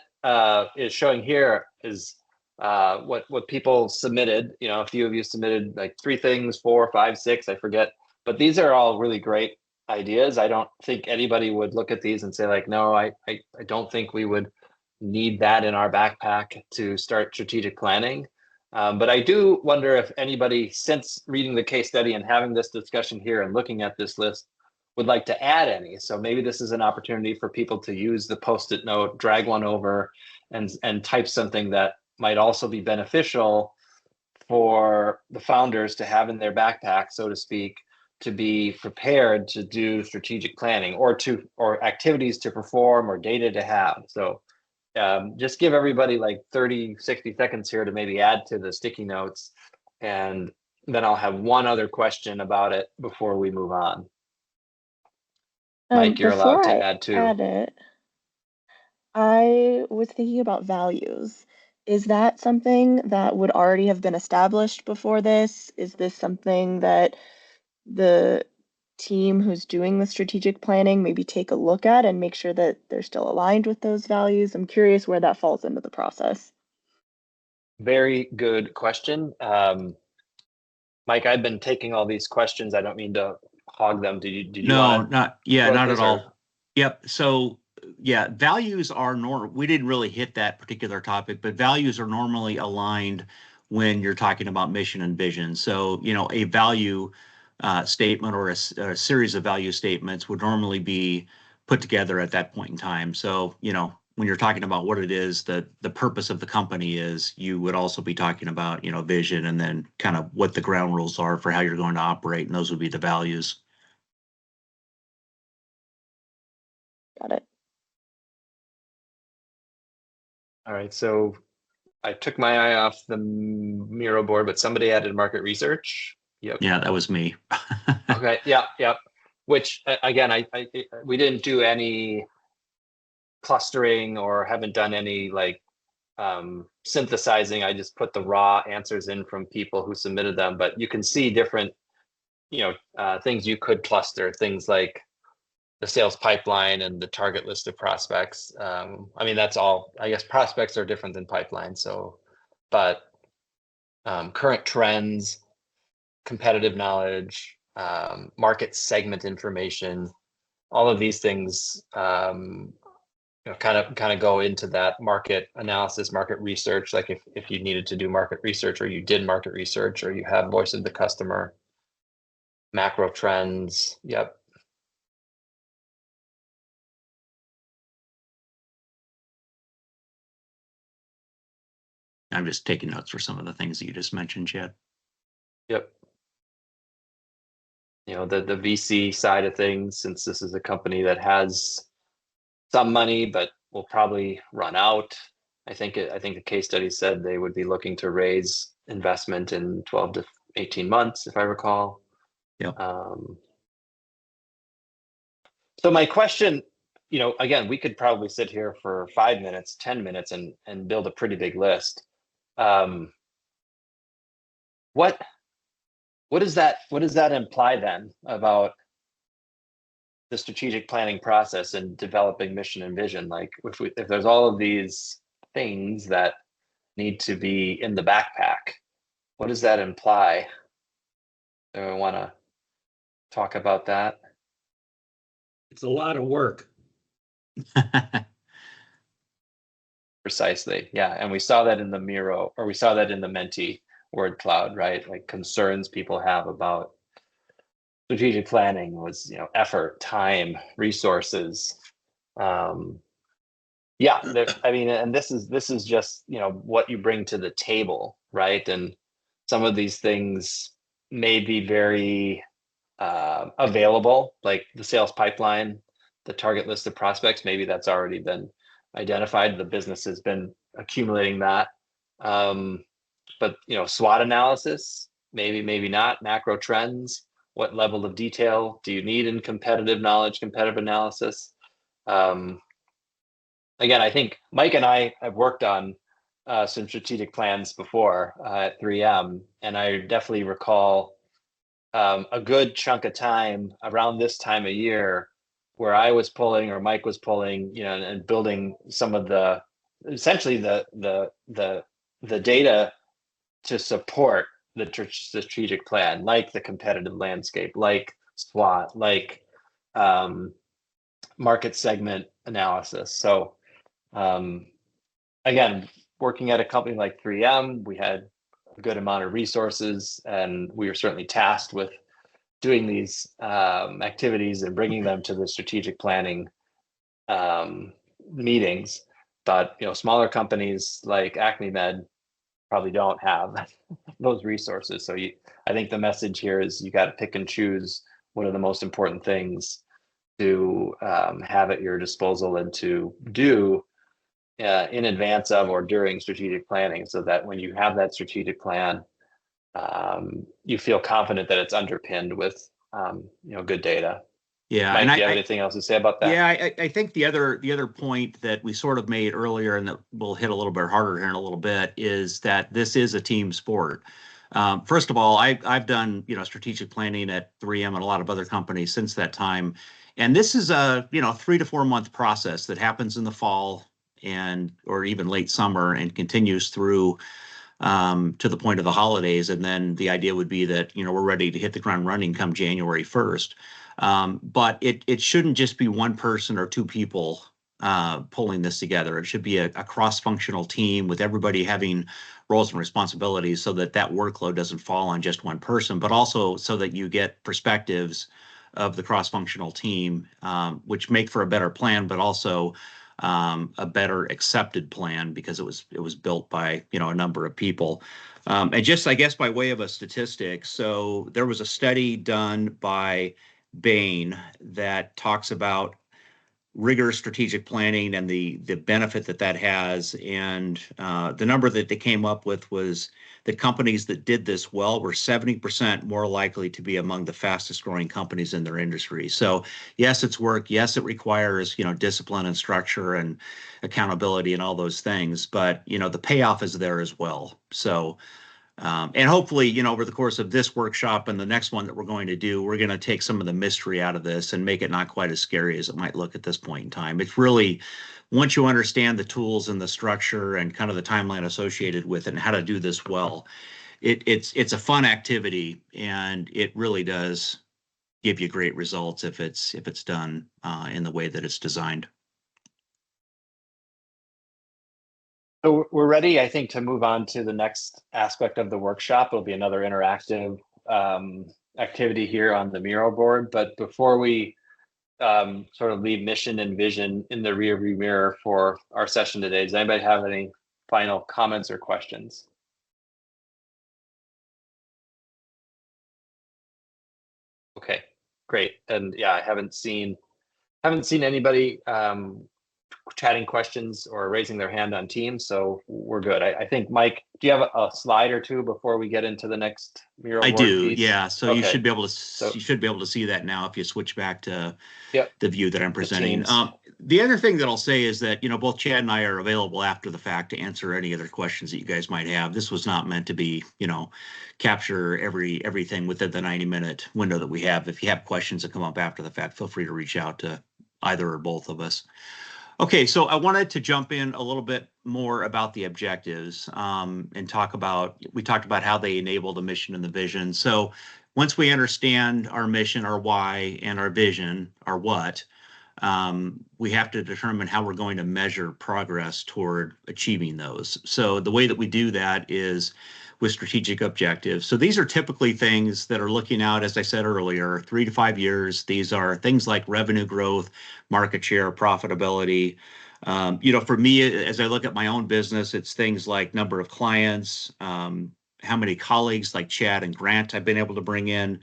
is showing here is what people submitted. A few of you submitted like 3 things, 4, 5, 6, I forget. But these are all really great ideas. I don't think anybody would look at these and say like, no, I don't think we would need that in our backpack to start strategic planning. But I do wonder if anybody, since reading the case study and having this discussion here and looking at this list, would like to add any. So maybe this is an opportunity for people to use the Post-it note, drag one over, and type something that might also be beneficial for the founders to have in their backpack, so to speak, to be prepared to do strategic planning, or activities to perform, or data to have. So just give everybody like 30, 60 seconds here to maybe add to the sticky notes. And then I'll have one other question about it before we move on. Mike, you're allowed to add too. Add it, I was thinking about values. Is that something that would already have been established before this? Is this something that the team who's doing the strategic planning maybe take a look at and make sure that they're still aligned with those values? I'm curious where that falls into the process. Very good question. Mike, I've been taking all these questions. I don't mean to hog them. Did you No, want not at all. Yep. So yeah, values are normal. We didn't really hit that particular topic, but values are normally aligned when you're talking about mission and vision. So, a value statement or a series of value statements would normally be put together at that point in time. So, when you're talking about what it is that the purpose of the company is, you would also be talking about, vision, and then kind of what the ground rules are for how you're going to operate. And those would be the values. Got it. All right, so I took my eye off the Miro board, but somebody added market research. Yep. Yeah, that was me. Okay. Yep. Which again, we didn't do any clustering or haven't done any like synthesizing. I just put the raw answers in from people who submitted them, but you can see different, things you could cluster, things like the sales pipeline and the target list of prospects. That's all. I guess prospects are different than pipeline. So, but current trends, competitive knowledge, market segment information, all of these things, kind of go into that market analysis, market research. Like if you needed to do market research, or you did market research, or you have voice of the customer, macro trends. Yep. I'm just taking notes for some of the things that you just mentioned, Chad. Yep. The VC side of things, since this is a company that has some money but will probably run out. I think the case study said they would be looking to raise investment in 12 to 18 months, if I recall. Yep. So my question, again, we could probably sit here for 5 minutes, 10 minutes and build a pretty big list. What does that imply then about the strategic planning process and developing mission and vision. Like if there's all of these things that need to be in the backpack, what does that imply? Do I want to talk about that? It's a lot of work. Precisely. Yeah. And we saw that in the Miro, or we saw that in the Menti word cloud, right? Like concerns people have about strategic planning was, effort, time, resources. Yeah, I mean, and this is just, what you bring to the table, right? And some of these things may be very available, like the sales pipeline, the target list of prospects. Maybe that's already been identified. The business has been accumulating that. But SWOT analysis, maybe not. Macro trends, what level of detail do you need in competitive knowledge, competitive analysis? Again, I think Mike and I have worked on some strategic plans before at 3M, and I definitely recall a good chunk of time around this time of year where I was pulling or Mike was pulling, and building some of essentially the data to support the strategic plan, like the competitive landscape, like SWOT, like market segment analysis. So again, working at a company like 3M, we had a good amount of resources, and we were certainly tasked with doing these activities and bringing them to the strategic planning meetings. But smaller companies like Acme Med probably don't have those resources. So I think the message here is you got to pick and choose what are the most important things to have at your disposal and to do in advance of or during strategic planning, so that when you have that strategic plan, you feel confident that it's underpinned with good data. Yeah. Mike, And do you have anything else to say about that? Yeah, I think the other point that we sort of made earlier and that we'll hit a little bit harder here in a little bit is that this is a team sport. First of all, I've done strategic planning at 3M and a lot of other companies since that time, and this is a 3 to 4 month process that happens in the fall or even late summer and continues through to the point of the holidays, and then the idea would be that we're ready to hit the ground running come January 1st. But it shouldn't just be one person or two people pulling this together. It should be a cross-functional team with everybody having roles and responsibilities, so that workload doesn't fall on just one person, but also so that you get perspectives of the cross-functional team, which make for a better plan, but also a better accepted plan because it was built by a number of people. And just, I guess, by way of a statistic, so there was a study done by Bain that talks about rigorous strategic planning and the benefit that has. And the number that they came up with was that companies that did this well were 70% more likely to be among the fastest growing companies in their industry. So yes, it's work. Yes, it requires, discipline and structure and accountability and all those things. But, the payoff is there as well. So and hopefully, over the course of this workshop and the next one that we're going to do, we're going to take some of the mystery out of this and make it not quite as scary as it might look at this point in time. It's really, once you understand the tools and the structure and kind of the timeline associated with it and how to do this well, it's a fun activity, and it really does give you great results if it's done in the way that it's designed. So we're ready, I think, to move on to the next aspect of the workshop. It'll be another interactive activity here on the Miro board. But before we sort of leave mission and vision in the rearview mirror for our session today, does anybody have any final comments or questions? Okay, great. And yeah, I haven't seen anybody chatting questions or raising their hand on Teams, so we're good. I think, Mike, do you have a slide or two before we get into the next Miro board piece? Yeah. So Okay. you should be able to see that now if you switch back to Yep. the view that I'm presenting. Teams. The other thing that I'll say is that, both Chad and I are available after the fact to answer any other questions that you guys might have. This was not meant to be, capture everything within the 90-minute window that we have. If you have questions that come up after the fact, feel free to reach out to either or both of us. Okay, so I wanted to jump in a little bit more about the objectives and we talked about how they enable the mission and the vision. So once we understand our mission, our why, and our vision, our what, we have to determine how we're going to measure progress toward achieving those. So the way that we do that is with strategic objectives. So these are typically things that are looking out, as I said earlier, 3 to 5 years. These are things like revenue growth, market share, profitability. For me, as I look at my own business, it's things like number of clients, how many colleagues like Chad and Grant I've been able to bring in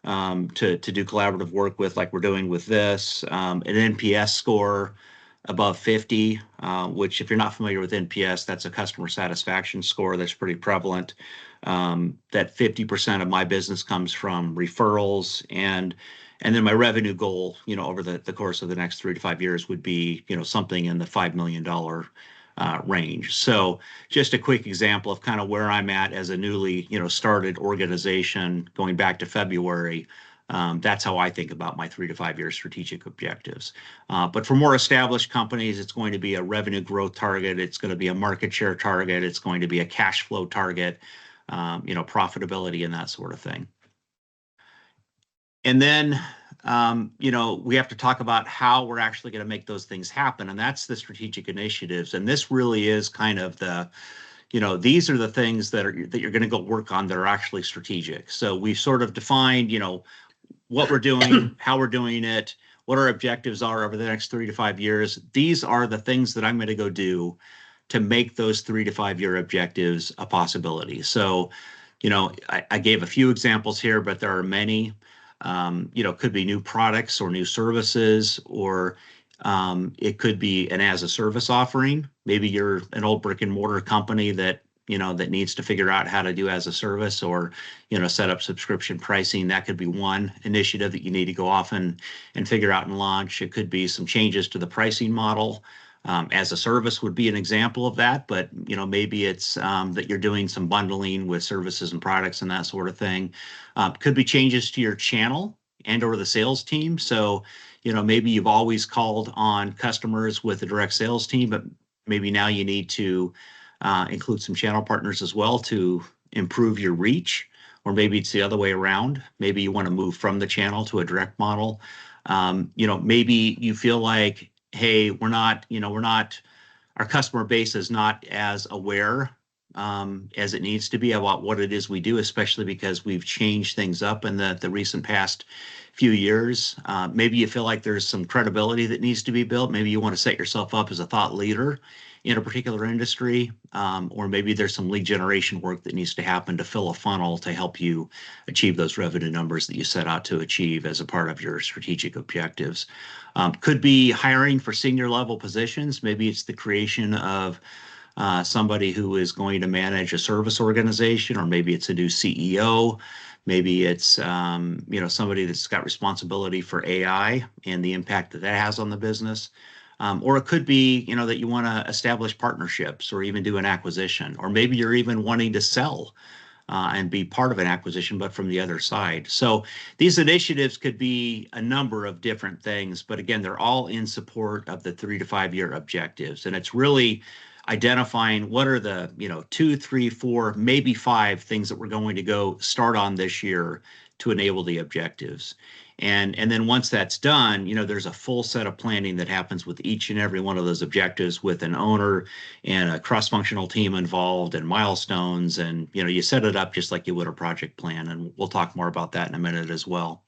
to do collaborative work with, like we're doing with this, an NPS score above 50, which if you're not familiar with NPS, that's a customer satisfaction score that's pretty prevalent. That 50% of my business comes from referrals, and then my revenue goal, over the course of the next 3 to 5 years would be, something in the $5 million range. So just a quick example of kind of where I'm at as a newly, started organization going back to February. That's how I think about my 3 to 5 year strategic objectives. But for more established companies, it's going to be a revenue growth target. It's going to be a market share target. It's going to be a cash flow target, profitability and that sort of thing. And then, we have to talk about how we're actually going to make those things happen. And that's the strategic initiatives. And this really is kind of the, these are the things that you're going to go work on that are actually strategic. So we've sort of defined, what we're doing, how we're doing it, what our objectives are over the next 3 to 5 years. These are the things that I'm going to go do to make those 3 to 5 year objectives a possibility. So, I gave a few examples here, but there are many. Could be new products or new services, or it could be an as a service offering. Maybe you're an old brick and mortar company that needs to figure out how to do as a service, or set up subscription pricing. That could be one initiative that you need to go off and figure out and launch. It could be some changes to the pricing model. As a service would be an example of that, but maybe it's that you're doing some bundling with services and products and that sort of thing. Could be changes to your channel and or the sales team. So maybe you've always called on customers with a direct sales team, but maybe now you need to include some channel partners as well to improve your reach. Or maybe it's the other way around. Maybe you want to move from the channel to a direct model. Maybe you feel like, hey, our customer base is not as aware as it needs to be about what it is we do, especially because we've changed things up in the recent past few years. Maybe you feel like there's some credibility that needs to be built. Maybe you want to set yourself up as a thought leader in a particular industry, or maybe there's some lead generation work that needs to happen to fill a funnel to help you achieve those revenue numbers that you set out to achieve as a part of your strategic objectives. Could be hiring for senior level positions. Maybe it's the creation of somebody who is going to manage a service organization, or maybe it's a new CEO. Maybe it's somebody that's got responsibility for AI and the impact that has on the business. Or it could be, that you want to establish partnerships or even do an acquisition, or maybe you're even wanting to sell and be part of an acquisition, but from the other side. So these initiatives could be a number of different things, but again, they're all in support of the 3 to 5 year objectives. And it's really identifying what are the, 2, 3, 4, maybe 5 things that we're going to go start on this year to enable the objectives. And then once that's done, there's a full set of planning that happens with each and every one of those objectives, with an owner and a cross-functional team involved and milestones. And, you set it up just like you would a project plan. And we'll talk more about that in a minute as well.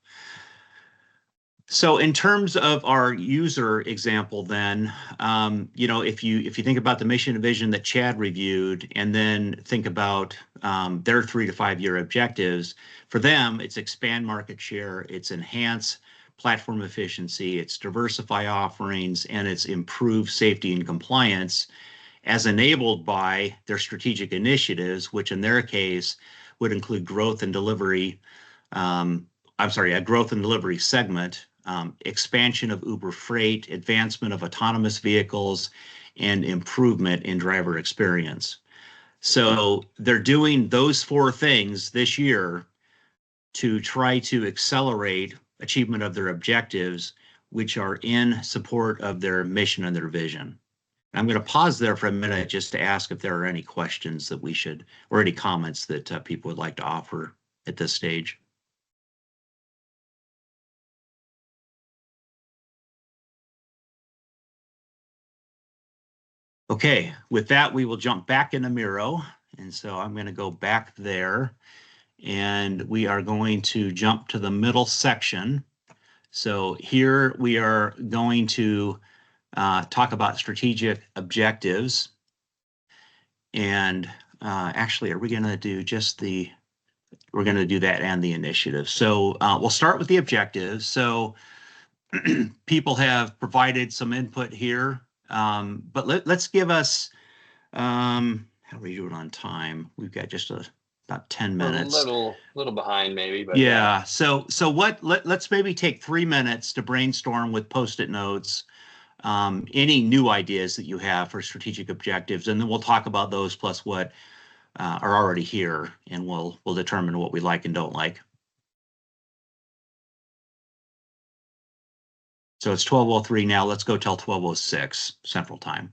So in terms of our user example, then, if you think about the mission and vision that Chad reviewed, and then think about their 3 to 5 year objectives, for them, it's expand market share, it's enhance platform efficiency, it's diversify offerings, and it's improve safety and compliance, as enabled by their strategic initiatives, which in their case would include growth and delivery. A growth and delivery segment. expansion of Uber Freight, advancement of autonomous vehicles, and improvement in driver experience. So they're doing those 4 things this year to try to accelerate achievement of their objectives, which are in support of their mission and their vision. I'm going to pause there for a minute just to ask if there are any questions that we should, or any comments that people would like to offer at this stage. Okay, with that, we will jump back into Miro. And so I'm going to go back there, and we are going to jump to the middle section. So here we are going to talk about strategic objectives. And actually, are we going to do just we're going to do that and the initiative. So we'll start with the objectives. So people have provided some input here, but let's give us, how are we doing on time? We've got just about 10 minutes. A little behind maybe, but yeah. So let's maybe take 3 minutes to brainstorm with Post-it notes, any new ideas that you have for strategic objectives, and then we'll talk about those plus what are already here, and we'll determine what we like and don't like. So it's 12:03 now. Let's go till 12:06 Central Time.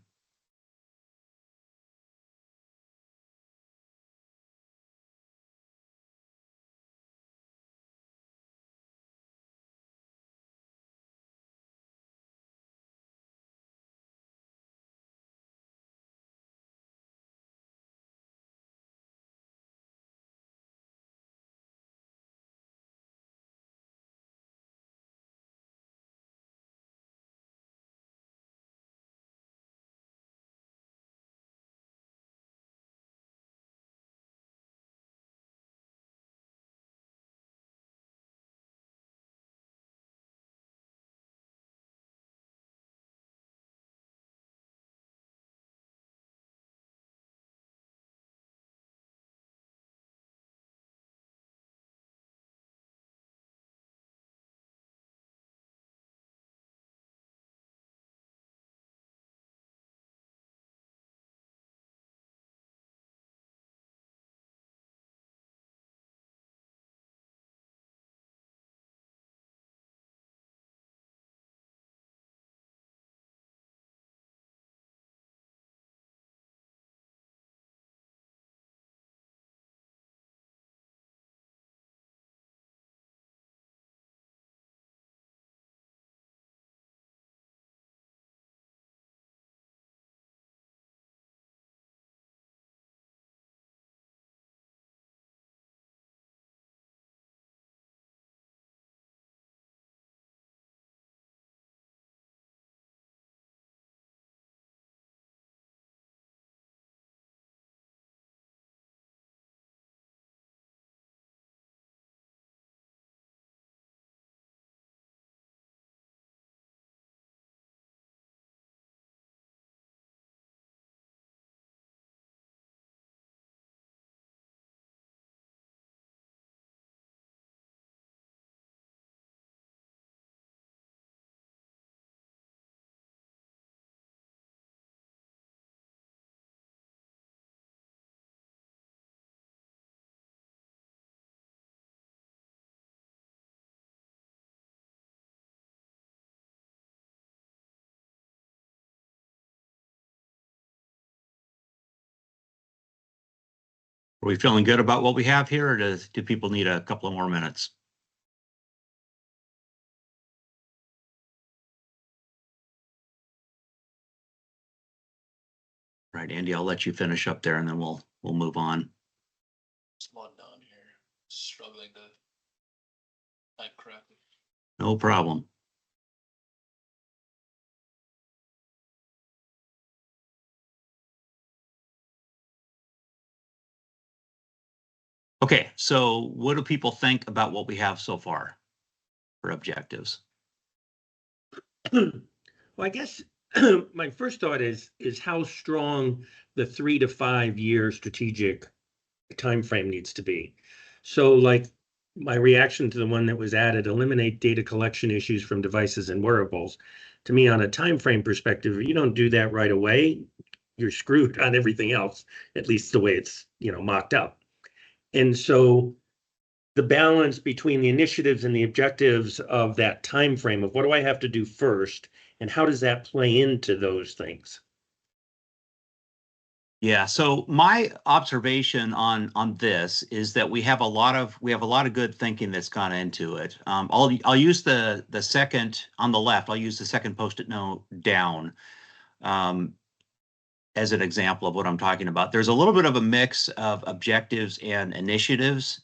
Are we feeling good about what we have here, or do people need a couple of more minutes? Right, Andy, I'll let you finish up there, and then we'll move on. Small down here, struggling to type correctly. No problem. Okay, so what do people think about what we have so far for objectives? Well, I guess my first thought is how strong the 3 to 5 year strategic time frame needs to be. So like my reaction to the one that was added, eliminate data collection issues from devices and wearables. To me, on a time frame perspective, if you don't do that right away, you're screwed on everything else, at least the way it's, mocked up. And so the balance between the initiatives and the objectives of that time frame of what do I have to do first, and how does that play into those things? Yeah, so my observation on this is that we have a lot of good thinking that's gone into it. I'll use the second on the left. I'll use the second Post-it note down as an example of what I'm talking about. There's a little bit of a mix of objectives and initiatives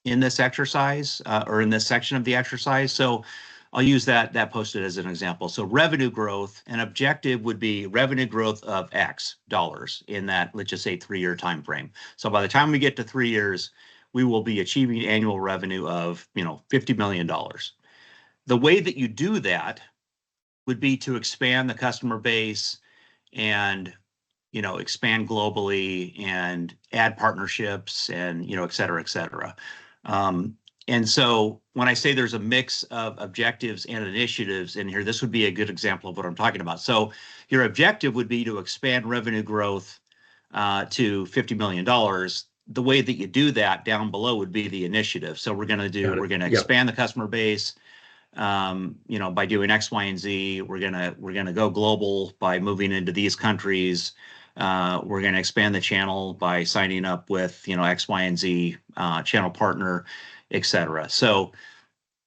in this exercise or in this section of the exercise. So I'll use that Post-it as an example. So revenue growth, an objective would be revenue growth of X dollars in that, let's just say 3-year time frame. So by the time we get to 3 years, we will be achieving annual revenue of, $50 million. The way that you do that would be to expand the customer base and, expand globally and add partnerships and, et cetera, et cetera. And so when I say there's a mix of objectives and initiatives in here, this would be a good example of what I'm talking about. So your objective would be to expand revenue growth to $50 million. The way that you do that down below would be the initiative. So we're going to expand the customer base, by doing X, Y, and Z. We're going to go global by moving into these countries. We're going to expand the channel by signing up with, X, Y, and Z channel partner, et cetera. So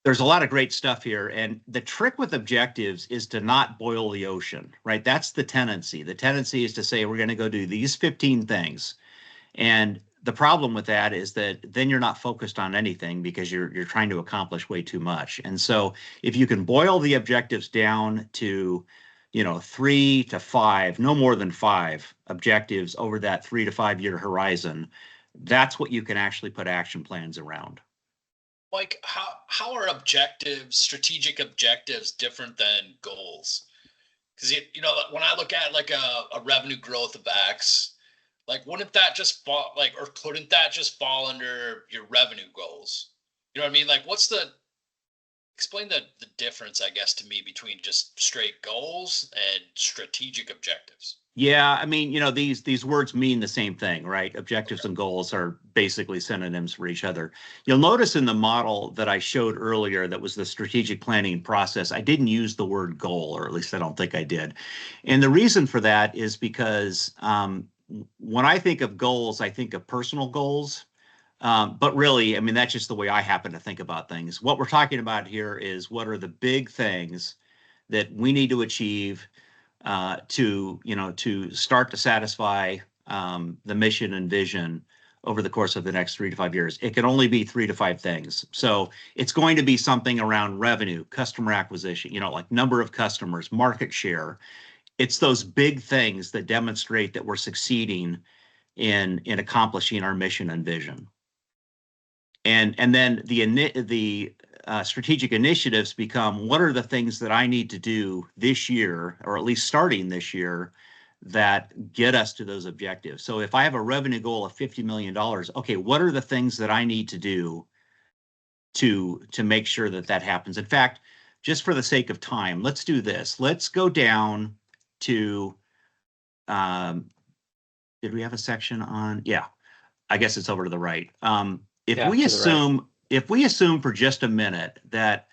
there's a lot of great stuff here. And the trick with objectives is to not boil the ocean, right? That's the tendency. The tendency is to say, we're going to go do these 15 things. And the problem with that is that then you're not focused on anything because you're trying to accomplish way too much. And so if you can boil the objectives down to 3 to 5, no more than 5 objectives over that 3 to 5 year horizon, that's what you can actually put action plans around. Mike, how are strategic objectives different than goals? Because when I look at like a revenue growth of X, like wouldn't that just fall or couldn't that just fall under your revenue goals? You know what I mean? Like explain the difference, I guess, to me between just straight goals and strategic objectives. Yeah, I mean, these words mean the same thing, right? Objectives and goals are basically synonyms for each other. You'll notice in the model that I showed earlier, that was the strategic planning process, I didn't use the word goal, or at least I don't think I did. And the reason for that is because when I think of goals, I think of personal goals. But really, I mean, that's just the way I happen to think about things. What we're talking about here is what are the big things that we need to achieve to start to satisfy the mission and vision over the course of the next 3 to 5 years. It can only be 3 to 5 things. So it's going to be something around revenue, customer acquisition, like number of customers, market share. It's those big things that demonstrate that we're succeeding in accomplishing our mission and vision. And then the strategic initiatives become, what are the things that I need to do this year, or at least starting this year, that get us to those objectives? So if I have a revenue goal of $50 million, okay, what are the things that I need to do to make sure that happens? In fact, just for the sake of time, let's do this. Let's go down to, did we have a section on? Yeah, I guess it's over to the right. If we assume for just a minute that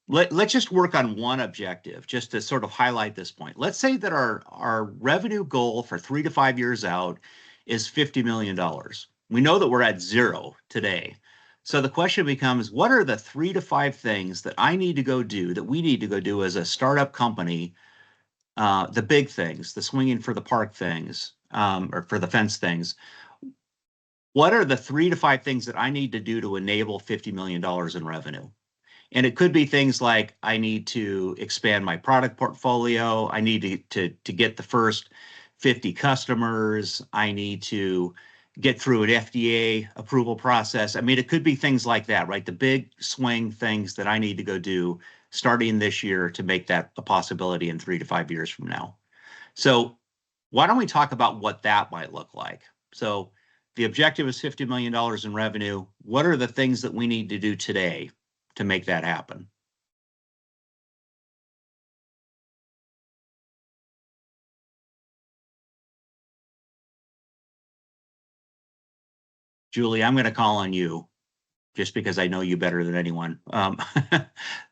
let's just work on one objective just to sort of highlight this point. Let's say that our revenue goal for 3 to 5 years out is $50 million. We know that we're at 0 today. So the question becomes, what are the 3 to 5 things that I need to go do, that we need to go do as a startup company? The big things, the swinging for the park things, or for the fence things. What are the 3 to 5 things that I need to do to enable $50 million in revenue? And it could be things like, I need to expand my product portfolio. I need to get the first 50 customers. I need to get through an FDA approval process. I mean, it could be things like that, right? The big swing things that I need to go do starting this year to make that a possibility in 3 to 5 years from now. So why don't we talk about what that might look like? So the objective is $50 million in revenue. What are the things that we need to do today to make that happen? Julie, I'm going to call on you just because I know you better than anyone.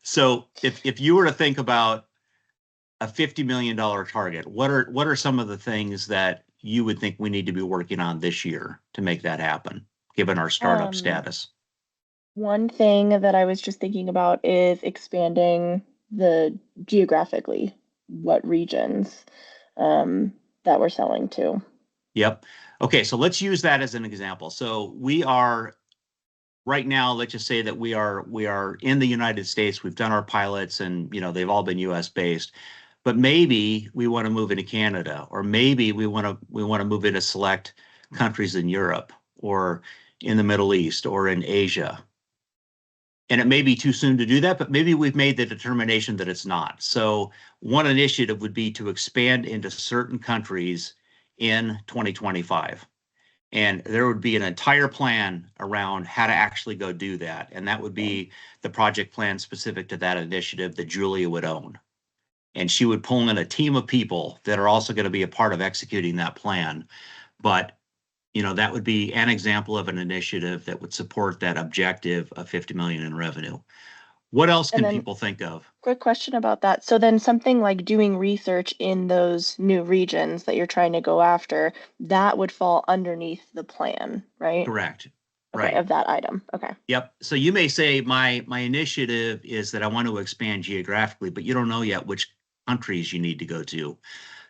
So if you were to think about a $50 million target, what are some of the things that you would think we need to be working on this year to make that happen, given our startup status? One thing that I was just thinking about is expanding the geographically, what regions that we're selling to. Yep. Okay, so let's use that as an example. So we are right now, let's just say that we are in the United States. We've done our pilots, and they've all been US based. But maybe we want to move into Canada, or maybe we want to move into select countries in Europe or in the Middle East or in Asia. And it may be too soon to do that, but maybe we've made the determination that it's not. So one initiative would be to expand into certain countries in 2025. And there would be an entire plan around how to actually go do that. And that would be the project plan specific to that initiative that Julia would own. And she would pull in a team of people that are also going to be a part of executing that plan. But that would be an example of an initiative that would support that objective of 50 million in revenue. What else can people think of? Quick question about that. So then something like doing research in those new regions that you're trying to go after, that would fall underneath the plan, right? Correct. Okay, Right. of that item. Okay. Yep. So you may say my initiative is that I want to expand geographically, but you don't know yet which countries you need to go to.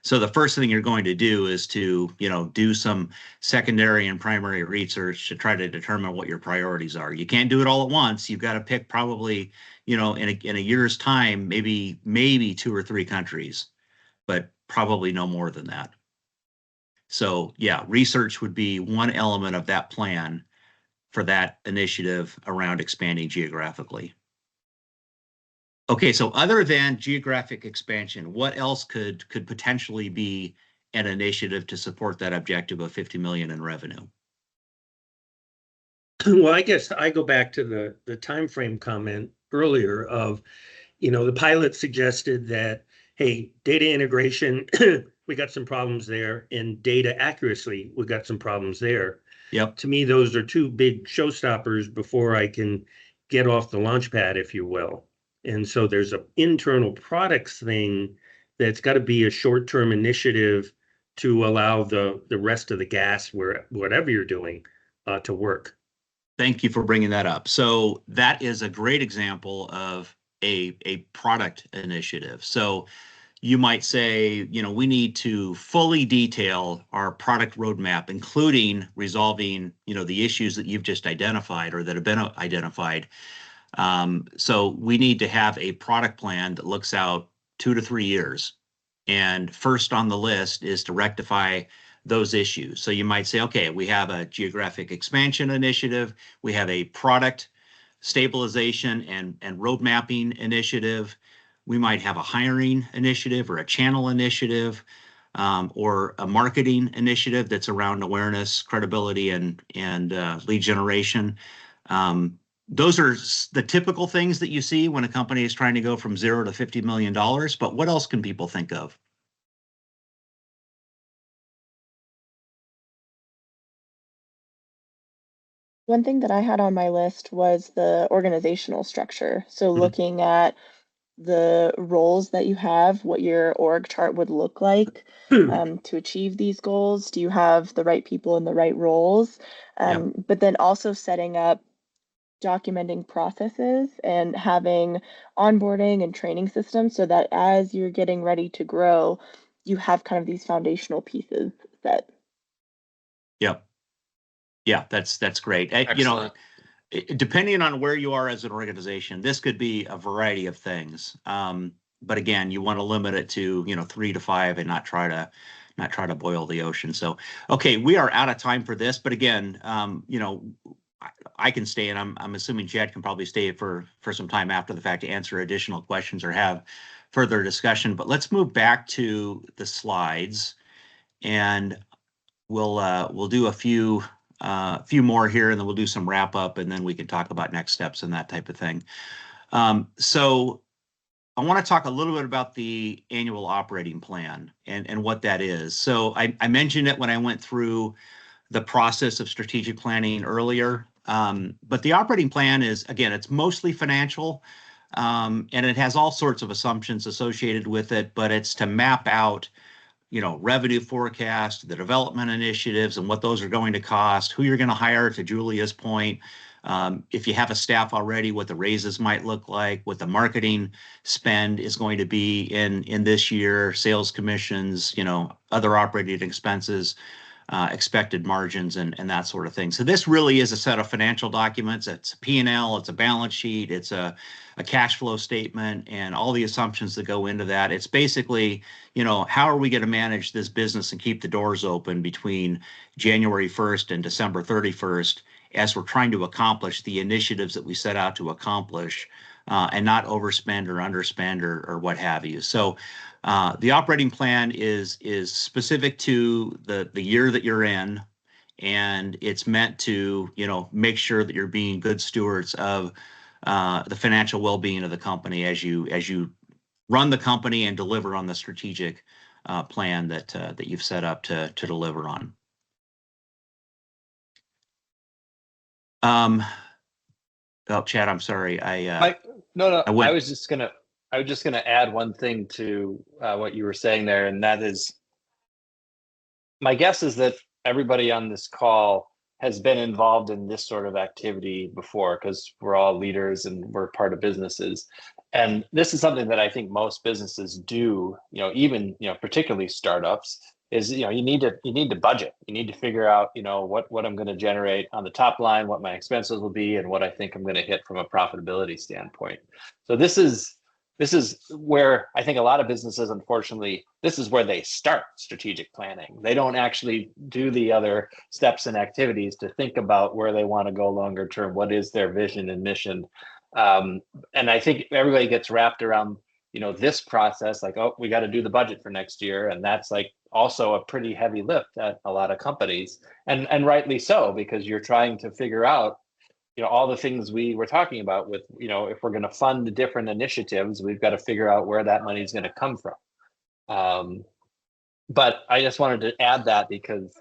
So the first thing you're going to do is to, do some secondary and primary research to try to determine what your priorities are. You can't do it all at once. You've got to pick probably, in a year's time, maybe 2 or 3 countries, but probably no more than that. So yeah, research would be one element of that plan for that initiative around expanding geographically. Okay, so other than geographic expansion, what else could potentially be an initiative to support that objective of 50 million in revenue? Well, I guess I go back to the time frame comment earlier of, the pilot suggested that, hey, data integration, we got some problems there, and data accuracy, we got some problems there. Yep. To me, those are 2 big showstoppers before I can get off the launch pad, if you will. And so there's an internal products thing that's got to be a short-term initiative to allow the rest of the gas, whatever you're doing, to work. Thank you for bringing that up. So that is a great example of a product initiative. So you might say, we need to fully detail our product roadmap, including resolving, the issues that you've just identified or that have been identified. So we need to have a product plan that looks out 2 to 3 years. And first on the list is to rectify those issues. So you might say, okay, we have a geographic expansion initiative. We have a product stabilization and road mapping initiative. We might have a hiring initiative or a channel initiative, or a marketing initiative that's around awareness, credibility, and lead generation. Those are the typical things that you see when a company is trying to go from 0 to $50 million. But what else can people think of? One thing that I had on my list was the organizational structure. So looking at the roles that you have, what your org chart would look like to achieve these goals. Do you have the right people in the right roles? But then also setting up documenting processes and having onboarding and training systems so that as you're getting ready to grow, you have kind of these foundational pieces set. Yep. Yeah, that's great. Excellent. Depending on where you are as an organization, this could be a variety of things. But again, you want to limit it to 3 to 5 and not try to boil the ocean. So, okay, we are out of time for this. But again, I can stay, and I'm assuming Chad can probably stay for some time after the fact to answer additional questions or have further discussion. But let's move back to the slides, and we'll do a few few more here, and then we'll do some wrap up, and then we can talk about next steps and that type of thing. So I want to talk a little bit about the annual operating plan and what that is. So I mentioned it when I went through the process of strategic planning earlier. But the operating plan is, again, it's mostly financial, and it has all sorts of assumptions associated with it, but it's to map out, revenue forecast, the development initiatives and what those are going to cost, who you're going to hire, to Julia's point. If you have a staff already, what the raises might look like, what the marketing spend is going to be in this year, sales commissions, other operating expenses, expected margins and that sort of thing. So this really is a set of financial documents. It's a P&L, it's a balance sheet, it's a cash flow statement, and all the assumptions that go into that. It's basically, how are we going to manage this business and keep the doors open between January 1st and December 31st as we're trying to accomplish the initiatives that we set out to accomplish, and not overspend or underspend or what have you. So the operating plan is specific to the year that you're in, and it's meant to, make sure that you're being good stewards of the financial well-being of the company as you run the company and deliver on the strategic plan that you've set up to deliver on. Chad, I'm sorry. No. I went- I was just gonna add one thing to what you were saying there, and that is, my guess is that everybody on this call has been involved in this sort of activity before, because we're all leaders and we're part of businesses. And this is something that I think most businesses do, even, particularly startups, is, you need to budget. You need to figure out, what I'm going to generate on the top line, what my expenses will be, and what I think I'm going to hit from a profitability standpoint. So this is where I think a lot of businesses, unfortunately, this is where they start strategic planning. They don't actually do the other steps and activities to think about where they want to go longer term. What is their vision and mission? And I think everybody gets wrapped around, this process, like, oh, we got to do the budget for next year. And that's like also a pretty heavy lift at a lot of companies, and rightly so, because you're trying to figure out, all the things we were talking about with, if we're going to fund different initiatives, we've got to figure out where that money is going to come from. But I just wanted to add that, because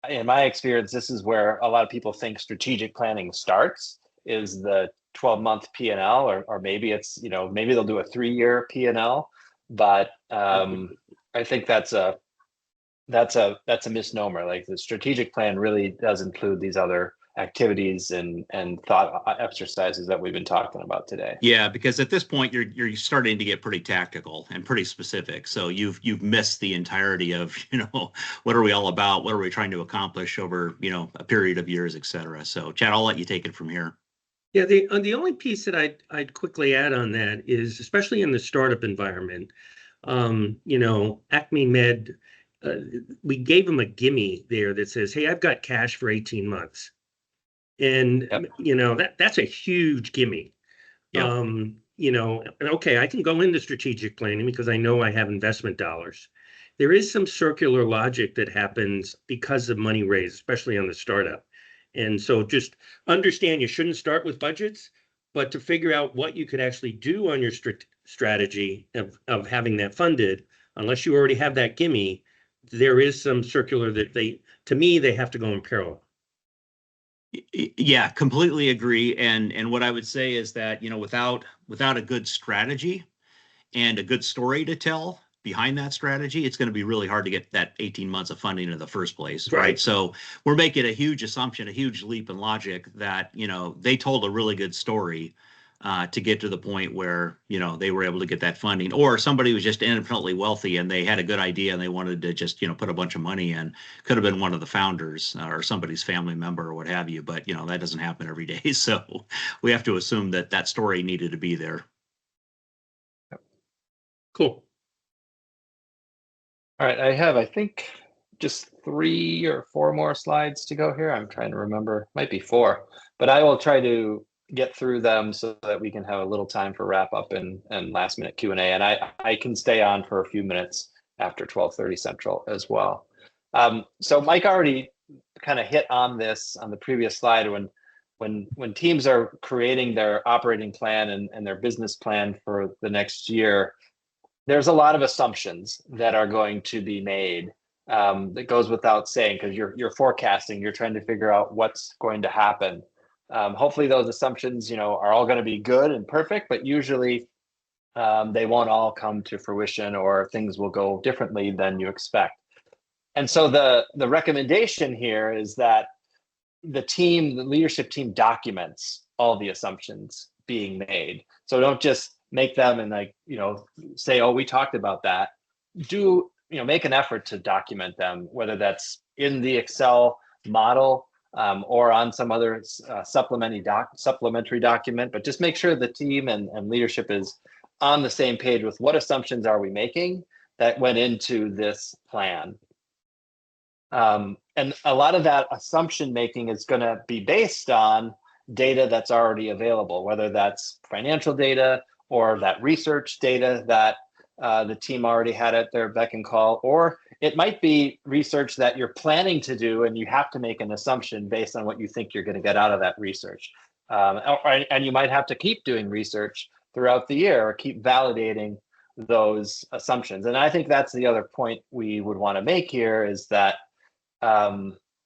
in my experience, this is where a lot of people think strategic planning starts, is the 12-month P&L, or maybe it's, maybe they'll do a 3-year P&L. But I think that's a misnomer. Like, the strategic plan really does include these other activities and thought exercises that we've been talking about today. Yeah, because at this point you're starting to get pretty tactical and pretty specific. So you've missed the entirety of, what are we all about? What are we trying to accomplish over, a period of years, et cetera. So Chad, I'll let you take it from here. Yeah, the only piece that I'd quickly add on that is, especially in the startup environment, Acme Med, we gave them a gimme there that says, hey, I've got cash for 18 months. And, Yep. That's a huge gimme. Yep. Okay, I can go into strategic planning because I know I have investment dollars. There is some circular logic that happens because of money raised, especially on the startup. And so just understand, you shouldn't start with budgets, but to figure out what you could actually do on your strategy of having that funded, unless you already have that gimme, there is some circular that they have to go in parallel. Yeah, completely agree. And what I would say is that, without a good strategy and a good story to tell behind that strategy, it's going to be really hard to get that 18 months of funding in the first place. Right. So we're making a huge assumption, a huge leap in logic that, they told a really good story to get to the point where, they were able to get that funding, or somebody was just infinitely wealthy and they had a good idea and they wanted to just, put a bunch of money in. Could have been one of the founders or somebody's family member or what have you, but that doesn't happen every day. So we have to assume that story needed to be there. Cool. All right, I think just 3 or 4 more slides to go here. I'm trying to remember, might be 4, but I will try to get through them so that we can have a little time for wrap up and last minute Q&A. And I can stay on for a few minutes after 12:30 Central as well. So Mike already kind of hit on this on the previous slide when teams are creating their operating plan and their business plan for the next year, there's a lot of assumptions that are going to be made. That goes without saying, because you're forecasting, you're trying to figure out what's going to happen. Hopefully those assumptions, are all going to be good and perfect, but usually they won't all come to fruition, or things will go differently than you expect. And so the recommendation here is that the leadership team documents all the assumptions being made. So don't just make them and say, oh, we talked about that. Make an effort to document them, whether that's in the Excel model or on some other supplementary document, but just make sure the team and leadership is on the same page with what assumptions are we making that went into this plan. And a lot of that assumption making is going to be based on data that's already available, whether that's financial data or that research data that the team already had at their beck and call, or it might be research that you're planning to do and you have to make an assumption based on what you think you're going to get out of that research. And you might have to keep doing research throughout the year or keep validating those assumptions. And I think that's the other point we would want to make here, is that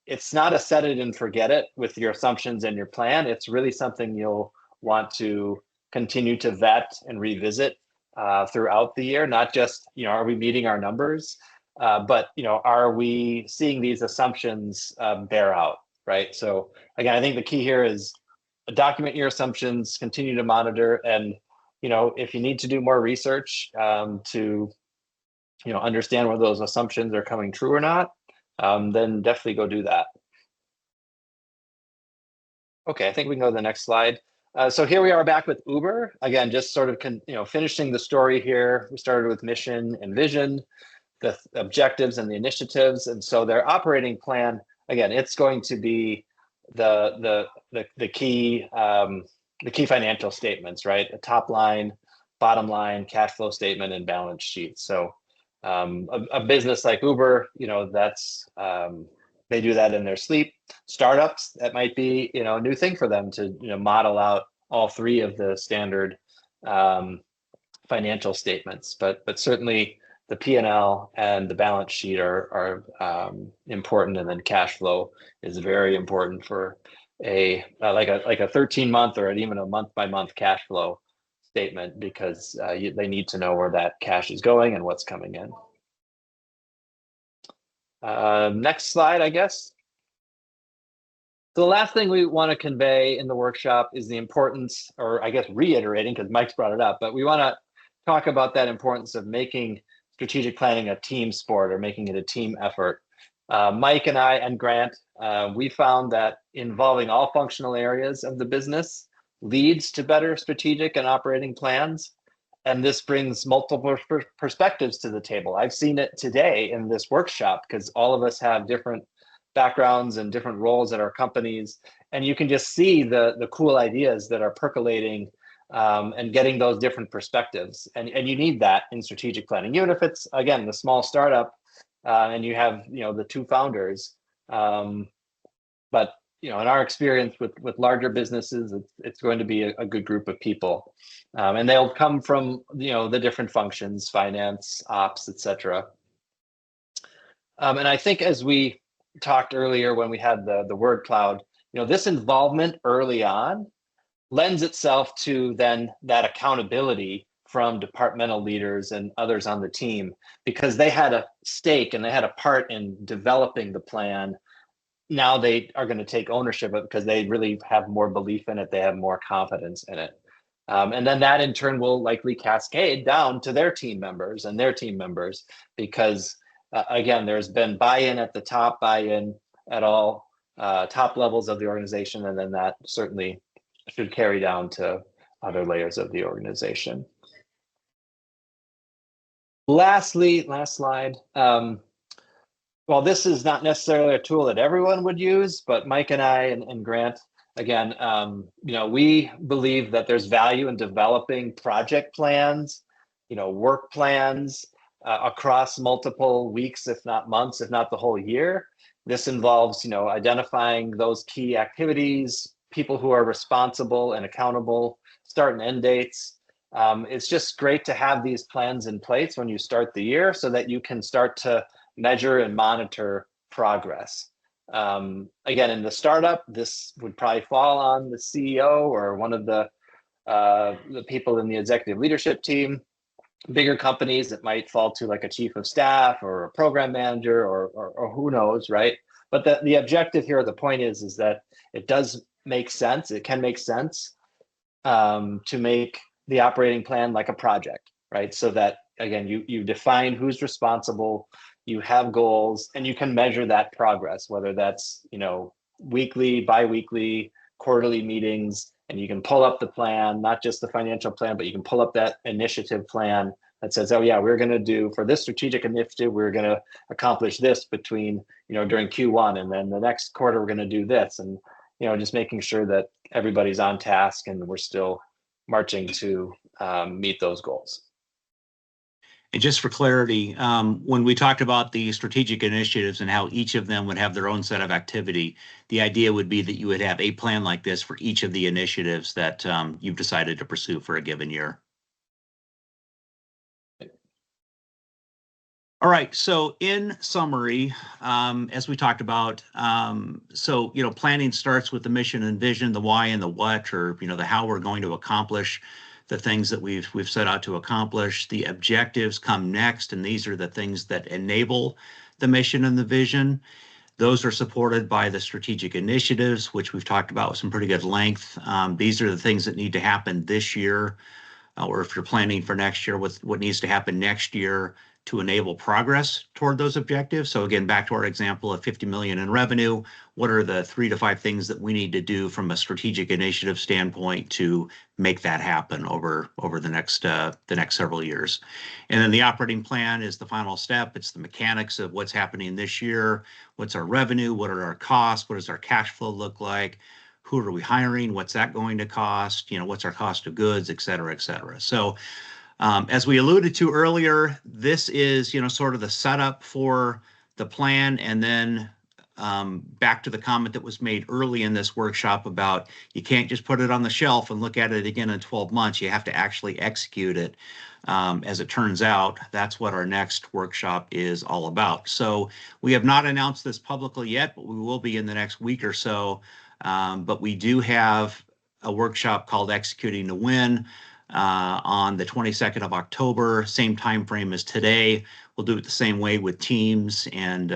it's not a set it and forget it with your assumptions and your plan. It's really something you'll want to continue to vet and revisit throughout the year. Not just, are we meeting our numbers, but, are we seeing these assumptions bear out, right? So again, I think the key here is document your assumptions, continue to monitor, and, if you need to do more research to, understand whether those assumptions are coming true or not, then definitely go do that. Okay, I think we can go to the next slide. So here we are back with Uber. Again, just sort of, finishing the story here. We started with mission and vision, the objectives and the initiatives. And so their operating plan, again, it's going to be the key financial statements, right? The top line, bottom line, cash flow statement, and balance sheet. So a business like Uber, that's they do that in their sleep. Startups, that might be a new thing for them to model out all three of the standard financial statements. But certainly the P&L and the balance sheet are important, and then cash flow is very important for a 13-month or even a month-by-month cash flow statement, because they need to know where that cash is going and what's coming in. Next slide, I guess. So the last thing we want to convey in the workshop is the importance, or I guess reiterating, because Mike's brought it up, but we want to talk about that importance of making strategic planning a team sport, or making it a team effort. Mike and I and Grant, we found that involving all functional areas of the business leads to better strategic and operating plans. And this brings multiple perspectives to the table. I've seen it today in this workshop, because all of us have different backgrounds and different roles at our companies. And you can just see the cool ideas that are percolating and getting those different perspectives. And you need that in strategic planning, even if it's, again, the small startup and you have, the two founders. But in our experience with larger businesses, it's going to be a good group of people, and they'll come from the different functions, finance, ops, etc. And I think, as we talked earlier when we had the word cloud, this involvement early on lends itself to then that accountability from departmental leaders and others on the team, because they had a stake and they had a part in developing the plan. Now they are going to take ownership of it because they really have more belief in it. They have more confidence in it. And then that in turn will likely cascade down to their team members and their team members, because again, there's been buy-in at the top, buy-in at all top levels of the organization. And then that certainly should carry down to other layers of the organization. Lastly, last slide. Well, this is not necessarily a tool that everyone would use, but Mike and I and Grant, again, we believe that there's value in developing project plans, work plans across multiple weeks, if not months, if not the whole year. This involves, identifying those key activities, people who are responsible and accountable, start and end dates. It's just great to have these plans in place when you start the year so that you can start to measure and monitor progress. Again, in the startup, this would probably fall on the CEO or one of the people in the executive leadership team. Bigger companies, it might fall to like a chief of staff or a program manager or who knows, right? But the objective here, the point is that it does make sense. It can make sense to make the operating plan like a project, right? So that, again, you define who's responsible, you have goals, and you can measure that progress, whether that's, weekly, bi-weekly, quarterly meetings, and you can pull up the plan, not just the financial plan, but you can pull up that initiative plan that says, oh yeah, we're going to do for this strategic initiative, we're going to accomplish this between, during Q1, and then the next quarter, we're going to do this. And, just making sure that everybody's on task and we're still marching to meet those goals. And just for clarity, when we talked about the strategic initiatives and how each of them would have their own set of activity, the idea would be that you would have a plan like this for each of the initiatives that you've decided to pursue for a given year. All right, so in summary, as we talked about, planning starts with the mission and vision, the why and the what, or the how we're going to accomplish the things that we've set out to accomplish. The objectives come next, and these are the things that enable the mission and the vision. Those are supported by the strategic initiatives, which we've talked about with some pretty good length. These are the things that need to happen this year, or if you're planning for next year, what needs to happen next year to enable progress toward those objectives. So again, back to our example of 50 million in revenue, what are the 3 to 5 things that we need to do from a strategic initiative standpoint to make that happen over the next several years? And then the operating plan is the final step. It's the mechanics of what's happening this year. What's our revenue? What are our costs? What does our cash flow look like? Who are we hiring? What's that going to cost? What's our cost of goods, et cetera, et cetera. So as we alluded to earlier, this is, sort of the setup for the plan. And then back to the comment that was made early in this workshop about you can't just put it on the shelf and look at it again in 12 months. You have to actually execute it. As it turns out, that's what our next workshop is all about. So we have not announced this publicly yet, but we will be in the next week or so. But we do have a workshop called Executing to Win on the 22nd of October, same time frame as today. We'll do it the same way with teams, and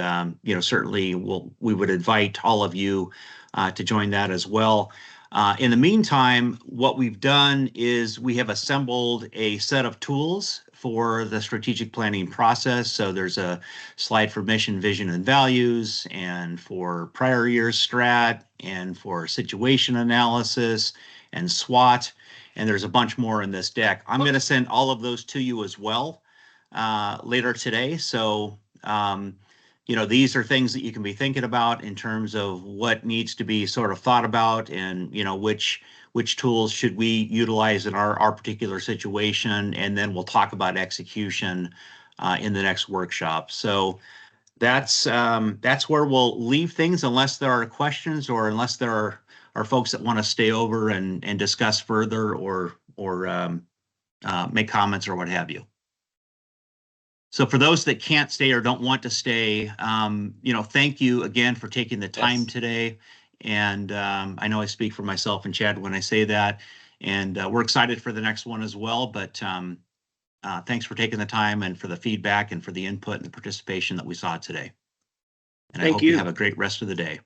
certainly we would invite all of you to join that as well. In the meantime, what we've done is we have assembled a set of tools for the strategic planning process. So there's a slide for mission, vision, and values, and for prior year strat, and for situation analysis and SWOT. And there's a bunch more in this deck. I'm going to send all of those to you as well later today. So, these are things that you can be thinking about in terms of what needs to be sort of thought about, and, which tools should we utilize in our particular situation. And then we'll talk about execution in the next workshop. So that's where we'll leave things, unless there are questions or unless there are folks that want to stay over and discuss further or make comments or what have you. So for those that can't stay or don't want to stay, thank you again for taking the time today. And I know I speak for myself and Chad when I say that, and we're excited for the next one as well. But thanks for taking the time and for the feedback and for the input and the participation that we saw today. And I hope you have a great rest of the day.